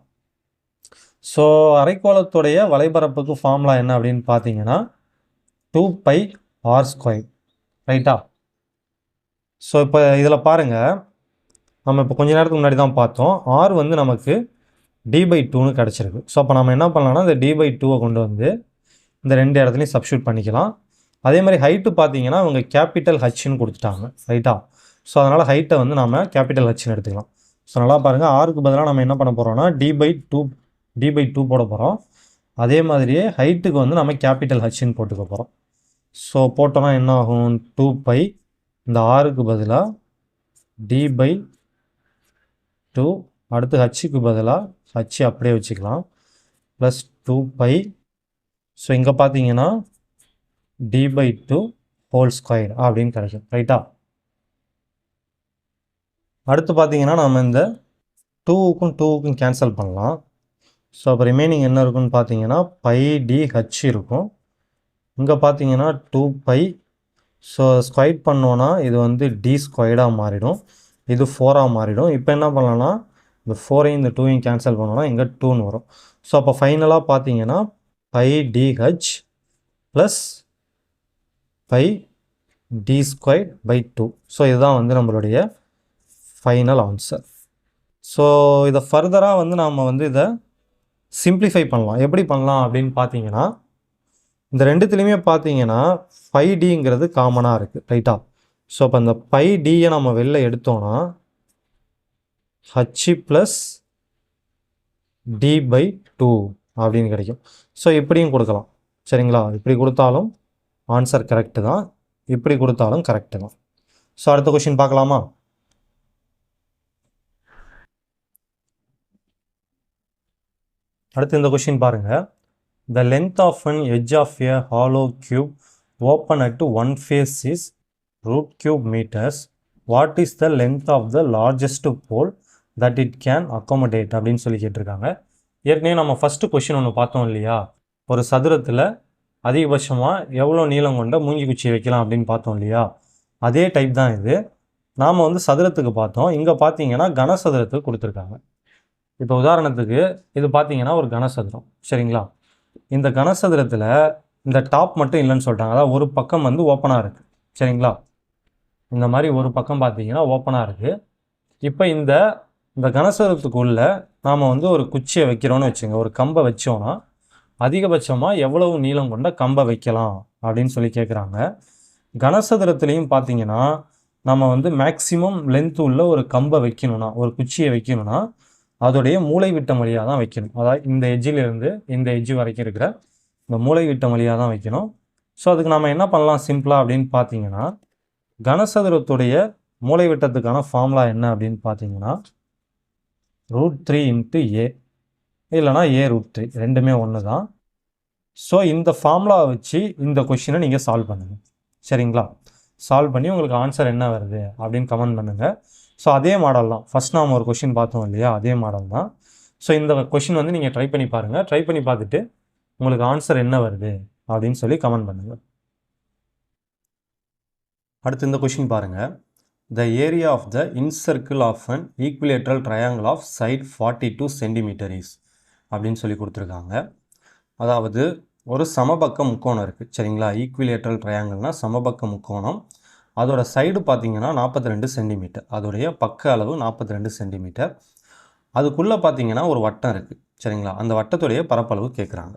ஸோ அரைக்கோளத்துடைய வலைப்பரப்புக்கு ஃபார்முலா என்ன அப்படின்னு பார்த்தீங்கன்னா 2πr². ரைட்டா? ஸோ இப்போ இதில் பாருங்கள், நம்ம இப்போ கொஞ்ச நேரத்துக்கு முன்னாடி தான் பார்த்தோம், ஆர் வந்து நமக்கு d/2ன்னு கிடச்சிருக்கு. ஸோ அப்போ நம்ம என்ன பண்ணலாம்னா இந்த d/2 கொண்டு வந்து இந்த ரெண்டு இடத்துலையும் சப்ஸ்டியூட் பண்ணிக்கலாம். அதே மாதிரி ஹைட்டு பார்த்தீங்கன்னா அவங்க கேபிட்டல் ஹச்ன்னு கொடுத்துட்டாங்க. ரைட்டா? ஸோ அதனால் ஹைட்டை வந்து நம்ம கேபிட்டல் ஹச்ன்னு எடுத்துக்கலாம். ஸோ நல்லா பாருங்கள், ஆருக்கு பதிலாக நம்ம என்ன பண்ண போகிறோம்னா d/2 போட போகிறோம். அதே மாதிரியே ஹைட்டுக்கு வந்து நம்ம கேபிட்டல் ஹச்ன்னு போட்டுக்க போகிறோம். ஸோ போட்டோன்னா என்ன ஆகும், 2π, இந்த ஆருக்கு பதிலாக d/2, அடுத்து ஹச்சுக்கு பதிலாக ஹச் அப்படியே வச்சுக்கலாம், ப்ளஸ் 2π. ஸோ இங்கே பார்த்தீங்கன்னா d/2² அப்படின்னு கிடைக்கும். ரைட்டா? அடுத்து பார்த்தீங்கன்னா நம்ம இந்த 2க்கும் கேன்சல் பண்ணலாம். ஸோ அப்போ ரிமைனிங் என்ன இருக்குன்னு பார்த்தீங்கன்னா πdh இருக்கும். இங்கே பார்த்தீங்கன்னா 2π. ஸோ ஸ்கொயர் பண்ணோன்னா இது வந்து d² மாறிடும், இது 4ஆக மாறிடும். இப்போ என்ன பண்ணலாம்னா இந்த 4ஐயும் இந்த 2ஐயும் கேன்சல் பண்ணோன்னா இங்கே 2ன்னு வரும். ஸோ அப்போ ஃபைனலாக பார்த்தீங்கன்னா πdh ப்ளஸ் πd²/2. ஸோ இதுதான் வந்து நம்மளுடைய ஃபைனல் ஆன்சர். ஸோ இதை ஃபர்தராக வந்து நாம் வந்து இதை சிம்பிளிஃபை பண்ணலாம். எப்படி பண்ணலாம் அப்படின்னு பார்த்தீங்கன்னா இந்த ரெண்டுத்துலேயுமே பார்த்தீங்கன்னா 5dங்கிறது காமனாக இருக்குது. ரைட்டா? ஸோ அப்போ அந்த πdயை நம்ம வெளில எடுத்தோன்னா h ப்ளஸ் d/2 அப்படின்னு கிடைக்கும். ஸோ இப்படியும் கொடுக்கலாம். சரிங்களா? இப்படி கொடுத்தாலும் ஆன்சர் கரெக்டு தான், இப்படி கொடுத்தாலும் கரெக்டு தான். ஸோ அடுத்த கொஷின் பார்க்கலாமா? அடுத்து இந்த கொஷின் பாருங்கள். The length of an edge of a hollow cube open at one face is √³ meters. What is the length of the largest pole that it can accommodate அப்படின்னு சொல்லி கேட்டிருக்காங்க. ஏற்கனவே நம்ம ஃபஸ்ட்டு கொஷின் ஒன்று பார்த்தோம் இல்லையா, ஒரு சதுரத்தில் அதிகபட்சமாக எவ்வளோ நீளம் கொண்ட மூங்கி குச்சியை வைக்கலாம் அப்படின்னு பார்த்தோம் இல்லையா, அதே டைப் தான் இது. நாம் வந்து சதுரத்துக்கு பார்த்தோம், இங்கே பார்த்தீங்கன்னா கனசதுரத்துக்கு கொடுத்துருக்காங்க. இப்போ உதாரணத்துக்கு இது பார்த்தீங்கன்னா ஒரு கனசதுரம். சரிங்களா? இந்த கனசதுரத்தில் இந்த டாப் மட்டும் இல்லைன்னு சொல்லிட்டாங்க, அதாவது ஒரு பக்கம் வந்து ஓப்பனாக இருக்குது. சரிங்களா? இந்த மாதிரி ஒரு பக்கம் பார்த்தீங்கன்னா ஓப்பனாக இருக்குது. இப்போ இந்த கனசதுரத்துக்குள்ளே நாம் வந்து ஒரு குச்சியை வைக்கிறோன்னு வச்சுங்க, ஒரு கம்பை வச்சோன்னா அதிகபட்சமாக எவ்வளவு நீளம் கொண்ட கம்பை வைக்கலாம் அப்படின்னு சொல்லி கேட்குறாங்க. கனசதுரத்துலேயும் பார்த்தீங்கன்னா நம்ம வந்து மேக்சிமம் லென்த்து உள்ள ஒரு கம்பை வைக்கணும்னா, ஒரு குச்சியை வைக்கணும்னா அதோடைய மூளை விட்டம் வழியாக தான் வைக்கணும். அதாவது இந்த எஜ்ஜிலிருந்து இந்த எஜ்ஜு வரைக்கும் இருக்கிற இந்த மூளை விட்டம் வழியாக தான் வைக்கணும். ஸோ அதுக்கு நம்ம என்ன பண்ணலாம் சிம்பிளாக அப்படின்னு பார்த்தீங்கன்னா, கனசதுரத்துடைய மூளை விட்டத்துக்கான ஃபார்முலா என்ன அப்படின்னு பார்த்தீங்கன்னா √3 × a, இல்லைனா a√3, ரெண்டுமே ஒன்று தான். ஸோ இந்த ஃபார்முலாவை வச்சு இந்த கொஷினை நீங்கள் சால்வ் பண்ணுங்கள். சரிங்களா? சால்வ் பண்ணி உங்களுக்கு ஆன்சர் என்ன வருது அப்படின்னு கமெண்ட் பண்ணுங்கள். ஸோ அதே மாடல் தான், ஃபஸ்ட் நாம் ஒரு கொஷின் பார்த்தோம் இல்லையா, அதே மாடல் தான். ஸோ இந்த கொஷின் வந்து நீங்கள் ட்ரை பண்ணி பாருங்கள். ட்ரை பண்ணி பார்த்துட்டு உங்களுக்கு ஆன்சர் என்ன வருது அப்படின்னு சொல்லி கமெண்ட் பண்ணுங்கள். அடுத்து இந்த கொஷின் பாருங்கள். The area of the incircle of an equilateral triangle of side 42 centimetre is அப்படின்னு சொல்லி கொடுத்துருக்காங்க. அதாவது ஒரு சமபக்க முக்கோணம் இருக்குது சரிங்களா. ஈக்குவிலேட்ரல் ட்ரையாங்கிள்னால் சமபக்க முக்கோணம். அதோட சைடு பார்த்தீங்கன்னா 42 சென்டிமீட்டர். அதோடைய பக்க அளவு 42 சென்டிமீட்டர். அதுக்குள்ளே பார்த்தீங்கன்னா ஒரு வட்டம் இருக்குது சரிங்களா. அந்த வட்டத்துடைய பரப்பளவு கேட்குறாங்க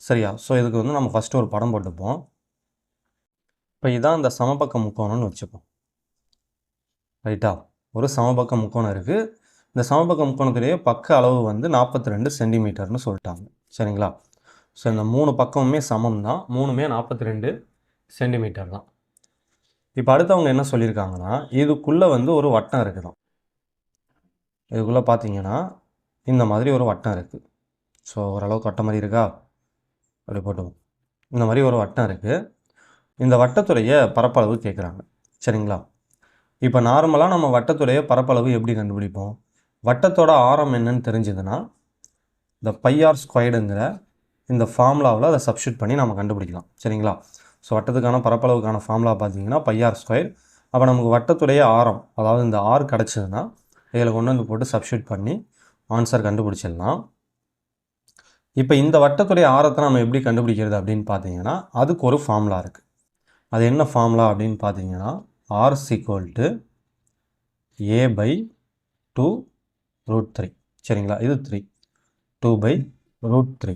சரியா. ஸோ இதுக்கு வந்து நம்ம ஃபஸ்ட்டு ஒரு படம் போட்டுப்போம். இப்போ இதான் அந்த சமபக்க முக்கோணம்னு வச்சுப்போம் ரைட்டா. ஒரு சமபக்க முக்கோணம் இருக்குது. இந்த சமபக்க முக்கோணத்துடைய பக்க அளவு வந்து 42 சென்டிமீட்டர்னு சொல்லிட்டாங்க சரிங்களா. ஸோ இந்த 3 பக்கமுமே சமம் தான், 3மே 42 சென்டிமீட்டர் தான். இப்போ அடுத்தவங்க என்ன சொல்லியிருக்காங்கன்னா இதுக்குள்ளே வந்து ஒரு வட்டம் இருக்குதான். இதுக்குள்ளே பார்த்தீங்கன்னா இந்த மாதிரி ஒரு வட்டம் இருக்குது. ஸோ ஓரளவுக்கு வட்டம் மாதிரி இருக்கா, அப்படி போட்டுவோம். இந்த மாதிரி ஒரு வட்டம் இருக்குது. இந்த வட்டத்துடைய பரப்பளவு கேட்குறாங்க சரிங்களா. இப்போ நார்மலாக நம்ம வட்டத்துடைய பரப்பளவு எப்படி கண்டுபிடிப்போம்? வட்டத்தோட ஆரம் என்னன்னு தெரிஞ்சதுன்னா இந்த பைஆர் ஸ்கொயர்டுங்கிற இந்த ஃபார்முலாவில் அதை சப்ஸ்டியூட் பண்ணி நம்ம கண்டுபிடிக்கலாம் சரிங்களா. ஸோ வட்டத்துக்கான பரப்பளவுக்கான ஃபார்முலா பார்த்தீங்கன்னா பைஆர் ஸ்கொயர். அப்போ நமக்கு வட்டத்துடைய ஆரம், அதாவது இந்த ஆர் கிடச்சதுன்னா இதில் கொண்டு வந்து போட்டு சப்ஸ்டியூட் பண்ணி ஆன்சர் கண்டுபிடிச்சிடலாம். இப்போ இந்த வட்டத்துடைய ஆரத்தை நம்ம எப்படி கண்டுபிடிக்கிறது அப்படின்னு பார்த்தீங்கன்னா அதுக்கு ஒரு ஃபார்முலா இருக்குது. அது என்ன ஃபார்முலா அப்படின்னு பார்த்தீங்கன்னா ஆர் ஈக்குவல் டு a/2√3 சரிங்களா. இது 3 2/√3.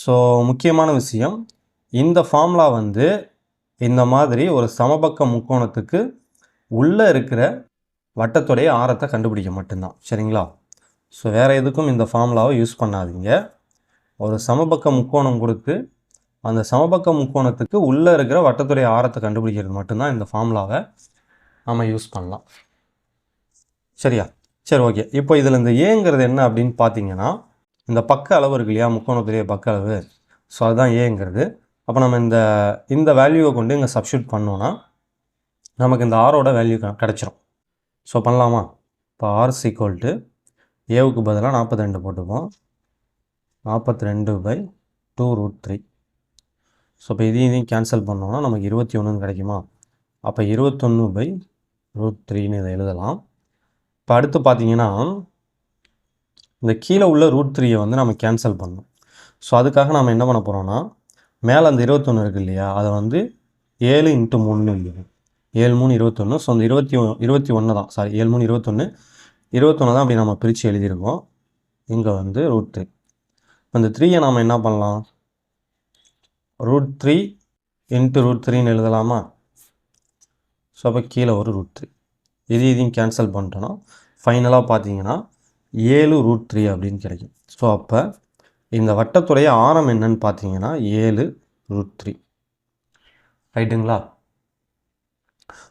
ஸோ முக்கியமான விஷயம், இந்த ஃபார்முலா வந்து இந்த மாதிரி ஒரு சமபக்க முக்கோணத்துக்கு உள்ளே இருக்கிற வட்டத்துடைய ஆரத்தை கண்டுபிடிக்க மட்டும்தான் சரிங்களா. ஸோ வேறு எதுக்கும் இந்த ஃபார்முலாவை யூஸ் பண்ணாதீங்க. ஒரு சமபக்க முக்கோணம் கொடுத்து அந்த சமபக்க முக்கோணத்துக்கு உள்ளே இருக்கிற வட்டத்துடைய ஆரத்தை கண்டுபிடிக்கிறது மட்டும்தான் இந்த ஃபார்முலாவை நம்ம யூஸ் பண்ணலாம் சரியா. சரி ஓகே. இப்போ இதில் இந்த ஏங்கிறது என்ன அப்படின்னு பார்த்தீங்கன்னா இந்த பக்க அளவு இருக்கு இல்லையா, முக்கோணத்துடைய பக்க அளவு. ஸோ அதுதான் ஏங்கிறது. அப்போ நம்ம இந்த வேல்யூவை கொண்டு இங்கே சப்ஸ்டியூட் பண்ணோன்னா நமக்கு இந்த ஆரோட வேல்யூ கிடச்சிரும். ஸோ பண்ணலாமா? இப்போ ஆர் ஈக்குவல் டு ஏவுக்கு பதிலாக 42 போட்டுப்போம். 42/2√3. ஸோ இப்போ இதையும் கேன்சல் பண்ணோன்னா நமக்கு 21 கிடைக்குமா. அப்போ 21/√3ன்னு இதை எழுதலாம். இப்போ அடுத்து பார்த்தீங்கன்னா இந்த கீழே உள்ள √3 வந்து நம்ம கேன்சல் பண்ணணும். ஸோ அதுக்காக நம்ம என்ன பண்ண போகிறோம்னா மேலே அந்த 21 இருக்குது இல்லையா, அதை வந்து 7 × 3ன்னு எழுதணும். 7 3 21. ஸோ அந்த 21 தான், சாரி 7 3 21 தான் அப்படி நம்ம பிரித்து எழுதியிருக்கோம். இங்கே வந்து √3. அந்த 3யை நாம் என்ன பண்ணலாம், √3 × √3ன்னு எழுதலாமா. ஸோ அப்போ கீழே ஒரு √3. இதையும் கேன்சல் பண்ணிட்டோன்னா ஃபைனலாக பார்த்தீங்கன்னா 7√3 அப்படின்னு கிடைக்கும். ஸோ அப்போ இந்த வட்டத்துடைய ஆரம் என்னன்னு பார்த்தீங்கன்னா 7√3 ரைட்டுங்களா.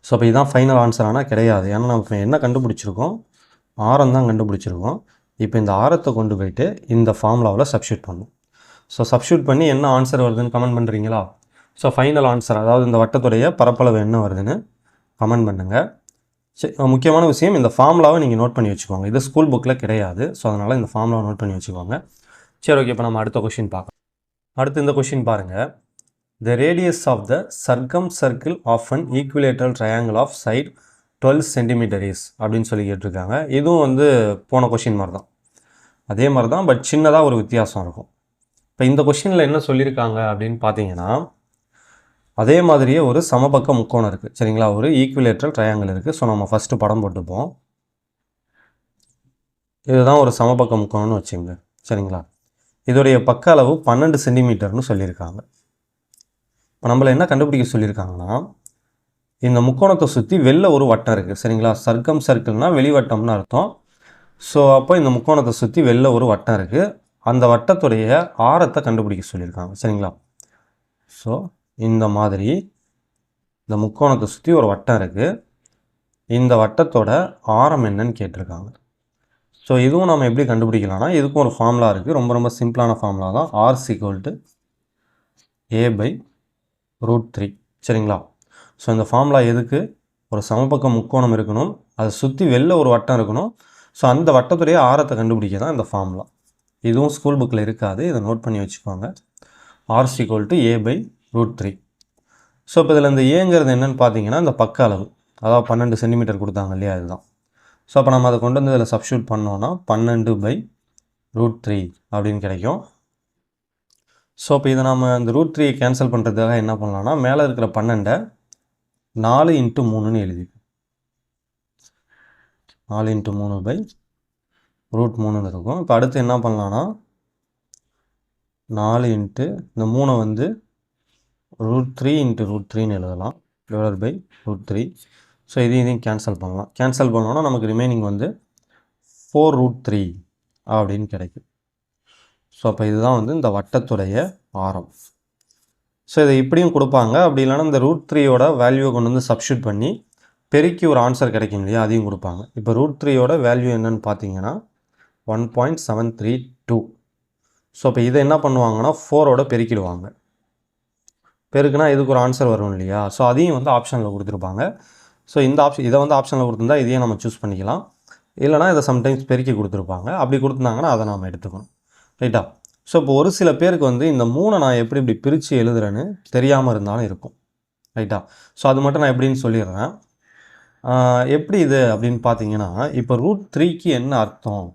ஸோ அப்போ இதுதான் ஃபைனல் ஆன்சர். ஆனால் கிடையாது, ஏன்னா நம்ம என்ன கண்டுபிடிச்சிருக்கோம், ஆரம் தான் கண்டுபிடிச்சிருக்கோம். இப்போ இந்த ஆரத்தை கொண்டு போயிட்டு இந்த ஃபார்முலாவில் சப்ஸ்டியூட் பண்ணணும். ஸோ சப்ஸ்டியூட் பண்ணி என்ன ஆன்சர் வருதுன்னு கமெண்ட் பண்ணுறீங்களா. ஸோ ஃபைனல் ஆன்சர், அதாவது இந்த வட்டத்துடைய பரப்பளவு என்ன வருதுன்னு கமெண்ட் பண்ணுங்கள். சரி, முக்கியமான விஷயம், இந்த ஃபார்முலாவை நீங்கள் நோட் பண்ணி வச்சுக்கோங்க. இது ஸ்கூல் புக்கில் கிடையாது. ஸோ அதனால் இந்த ஃபார்முலாவை நோட் பண்ணி வச்சுக்கோங்க. சரி ஓகே. இப்போ நம்ம அடுத்த கொஷின் பார்க்கலாம். அடுத்து இந்த கொஷின் பாருங்கள். The radius of the circumcircle of an equilateral triangle of side 12 cm is அப்படின்னு சொல்லி கேட்டிருக்காங்க. இதுவும் வந்து போன கொஷின் மாதிரி தான், அதே மாதிரி தான், பட் சின்னதாக ஒரு வித்தியாசம் இருக்கும். இப்போ இந்த கொஷினில் என்ன சொல்லியிருக்காங்க அப்படின்னு பார்த்தீங்கன்னா அதே மாதிரியே ஒரு சமபக்க முக்கோணம் இருக்குது சரிங்களா, ஒரு ஈக்குவிலேட்ரல் ட்ரையாங்கிள் இருக்குது. ஸோ நம்ம ஃபஸ்ட்டு படம் போட்டுப்போம். இதுதான் ஒரு சமபக்க முக்கோணம்னு வச்சுங்க சரிங்களா. இதோடைய பக்க அளவு 12 சென்டிமீட்டர்னு சொல்லியிருக்காங்க. இப்போ நம்மளை என்ன கண்டுபிடிக்க சொல்லியிருக்காங்கன்னா இந்த முக்கோணத்தை சுற்றி வெளில ஒரு வட்டம் இருக்குது சரிங்களா. சர்க்கம் சர்க்கிள்னால் வெளிவட்டம்னு அர்த்தம். ஸோ அப்போ இந்த முக்கோணத்தை சுற்றி வெளில ஒரு வட்டம் இருக்குது. அந்த வட்டத்துடைய ஆரத்தை கண்டுபிடிக்க சொல்லியிருக்காங்க சரிங்களா. ஸோ இந்த மாதிரி இந்த முக்கோணத்தை சுற்றி ஒரு வட்டம் இருக்குது. இந்த வட்டத்தோட ஆரம் என்னன்னு கேட்டிருக்காங்க. ஸோ இதுவும் நம்ம எப்படி கண்டுபிடிக்கலாம்னா இதுக்கும் ஒரு ஃபார்முலா இருக்குது. ரொம்ப ரொம்ப சிம்பிளான ஃபார்முலா தான். ஆர் ஈக்குவல் டு a/√3 சரிங்களா. ஸோ இந்த ஃபார்முலா எதுக்கு, ஒரு சமபக்க முக்கோணம் இருக்கணும், அதை சுற்றி வெளில ஒரு வட்டம் இருக்கணும். ஸோ அந்த வட்டத்துடைய ஆரத்தை கண்டுபிடிக்க தான் இந்த ஃபார்முலா. இதுவும் ஸ்கூல் புக்கில் இருக்காது, இதை நோட் பண்ணி வச்சுக்கோங்க. R equal to a/√3. So இப்போ இதில் இந்த ஏங்கிறது என்னென்னு பார்த்தீங்கன்னா இந்த பக்க அளவு, அதாவது 12 சென்டிமீட்டர் கொடுத்தாங்க இல்லையா, அதுதான். ஸோ அப்போ நம்ம அதை கொண்டு வந்து இதில் சப்ஸ்டியூட் பண்ணோன்னா 12/√3 அப்படின்னு கிடைக்கும். ஸோ அப்போ இதை நம்ம இந்த √3 கேன்சல் பண்ணுறதுக்காக என்ன பண்ணலாம்னா, மேலே இருக்கிற 12 4 × 3ன்னு எழுதிப்போம். 4 × 3/√3ன்னு இருக்கும். இப்போ அடுத்து என்ன பண்ணலான்னா 4 × இந்த 3 வந்து √3 × √3ன்னு எழுதலாம், /√3. ஸோ இதையும் கேன்சல் பண்ணலாம். கேன்சல் பண்ணோன்னா நமக்கு ரிமைனிங் வந்து 4√3 அப்படின்னு கிடைக்கும். ஸோ அப்போ இதுதான் வந்து இந்த வட்டத்துடைய ஆரம். ஸோ இதை இப்படியும் கொடுப்பாங்க. அப்படி இல்லைனா இந்த √3யோட வேல்யூவை கொண்டு வந்து சப்ஸ்டியூட் பண்ணி பெருக்கி ஒரு ஆன்சர் கிடைக்கும் இல்லையா, அதையும் கொடுப்பாங்க. இப்போ √3யோட வேல்யூ என்னன்னு பார்த்தீங்கன்னா 1.732. ஸோ இப்போ இதை என்ன பண்ணுவாங்கன்னா 4ஓட பெருக்கிடுவாங்க. பெருக்குனா இதுக்கு ஒரு ஆன்சர் வரும் இல்லையா, ஸோ அதையும் வந்து ஆப்ஷனில் கொடுத்துருப்பாங்க. ஸோ இந்த ஆப்ஷன் இதை வந்து ஆப்ஷனில் கொடுத்துருந்தா இதையே நம்ம சூஸ் பண்ணிக்கலாம். இல்லைனா இதை சம்டைம்ஸ் பெருக்கி கொடுத்துருப்பாங்க. அப்படி கொடுத்துருந்தாங்கன்னா அதை நாம் எடுத்துக்கணும். ரைட்டா? ஸோ இப்போ ஒரு சில பேருக்கு வந்து இந்த 3 நான் எப்படி இப்படி பிரித்து எழுதுறேன்னு தெரியாமல் இருந்தாலும் இருக்கும். ரைட்டா? ஸோ அது மட்டும் நான் எப்படின்னு சொல்லிடுறேன். எப்படி இது அப்படின்னு பார்த்தீங்கன்னா, இப்போ √3க்கு என்ன அர்த்தம்?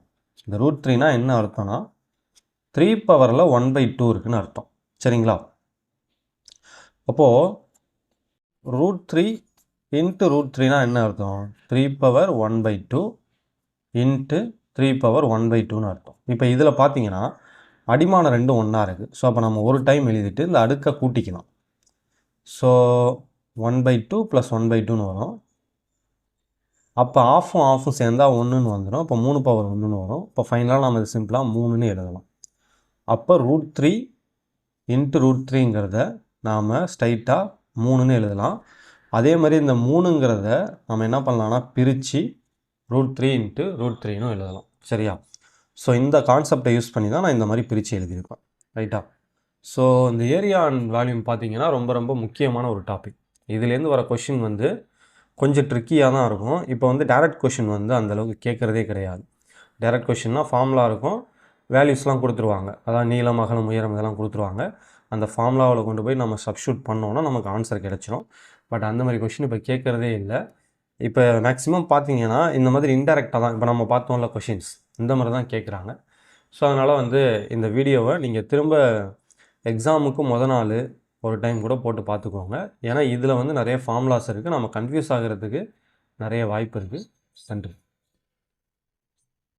இந்த √3னா என்ன அர்த்தம்னா 3 பவரில் 1/2 இருக்குன்னு அர்த்தம். சரிங்களா? அப்போது √3 × √3னா என்ன அர்த்தம்? 3 பவர் 1/2 × 3 பவர் 1/2ன்னு அர்த்தம். இப்போ இதில் பார்த்தீங்கன்னா அடிமானம் ரெண்டும் ஒன்றா இருக்குது. ஸோ அப்போ நம்ம ஒரு டைம் எழுதிட்டு இந்த அடுக்கை கூட்டிக்கலாம். ஸோ 1/2 + 1/2ன்னு வரும். அப்போ ஆஃபும் சேர்ந்தா 1ன்னு வந்துடும். அப்போ 3 பவர் 1ன்னு வரும். இப்போ ஃபைனலாக நம்ம இது சிம்பிளாக 3ன்னு எழுதலாம். அப்போ √3 × √3ங்கிறத நாம் ஸ்ட்ரைட்டாக 3ன்னு எழுதலாம். அதே மாதிரி இந்த 3ங்கிறத நம்ம என்ன பண்ணலாம்னா பிரித்து √3 × √3ன்னு எழுதலாம். சரியா? ஸோ இந்த கான்செப்டை யூஸ் பண்ணி தான் நான் இந்த மாதிரி பிரித்து எழுதியிருப்பேன். ரைட்டா? ஸோ இந்த ஏரியா அண்ட் வால்யூம் பார்த்தீங்கன்னா ரொம்ப ரொம்ப முக்கியமான ஒரு டாபிக். இதுலேருந்து வர கொஷின் வந்து கொஞ்சம் ட்ரிக்கியாக தான் இருக்கும். இப்போ வந்து டைரக்ட் கொஷின் வந்து அந்தளவுக்கு கேட்குறதே கிடையாது. டைரக்ட் கொஷின்னா ஃபார்முலா இருக்கும், வேல்யூஸ்லாம் கொடுத்துருவாங்க. அதான் நீளம், அகலம், உயரம் இதெல்லாம் கொடுத்துருவாங்க. அந்த ஃபார்முலாவில் கொண்டு போய் நம்ம சப்ஸ்டியூட் பண்ணோன்னா நமக்கு ஆன்சர் கிடச்சிரும். பட் அந்த மாதிரி கொஷின் இப்போ கேட்குறதே இல்லை. இப்போ மேக்ஸிமம் பார்த்தீங்கன்னா இந்த மாதிரி இன்டெரக்டாக தான் இப்போ நம்ம பார்த்தோம்ல கொஷின்ஸ் இந்த மாதிரி தான் கேட்குறாங்க. ஸோ அதனால் வந்து இந்த வீடியோவை நீங்கள் திரும்ப எக்ஸாமுக்கு நாள் ஒரு டைம் கூட போட்டு பார்த்துக்கோங்க. ஏன்னா இதில் வந்து நிறைய ஃபார்முலாஸ் இருக்குது, நம்ம கன்ஃபியூஸ் ஆகிறதுக்கு நிறைய வாய்ப்பு இருக்குது. நன்றி.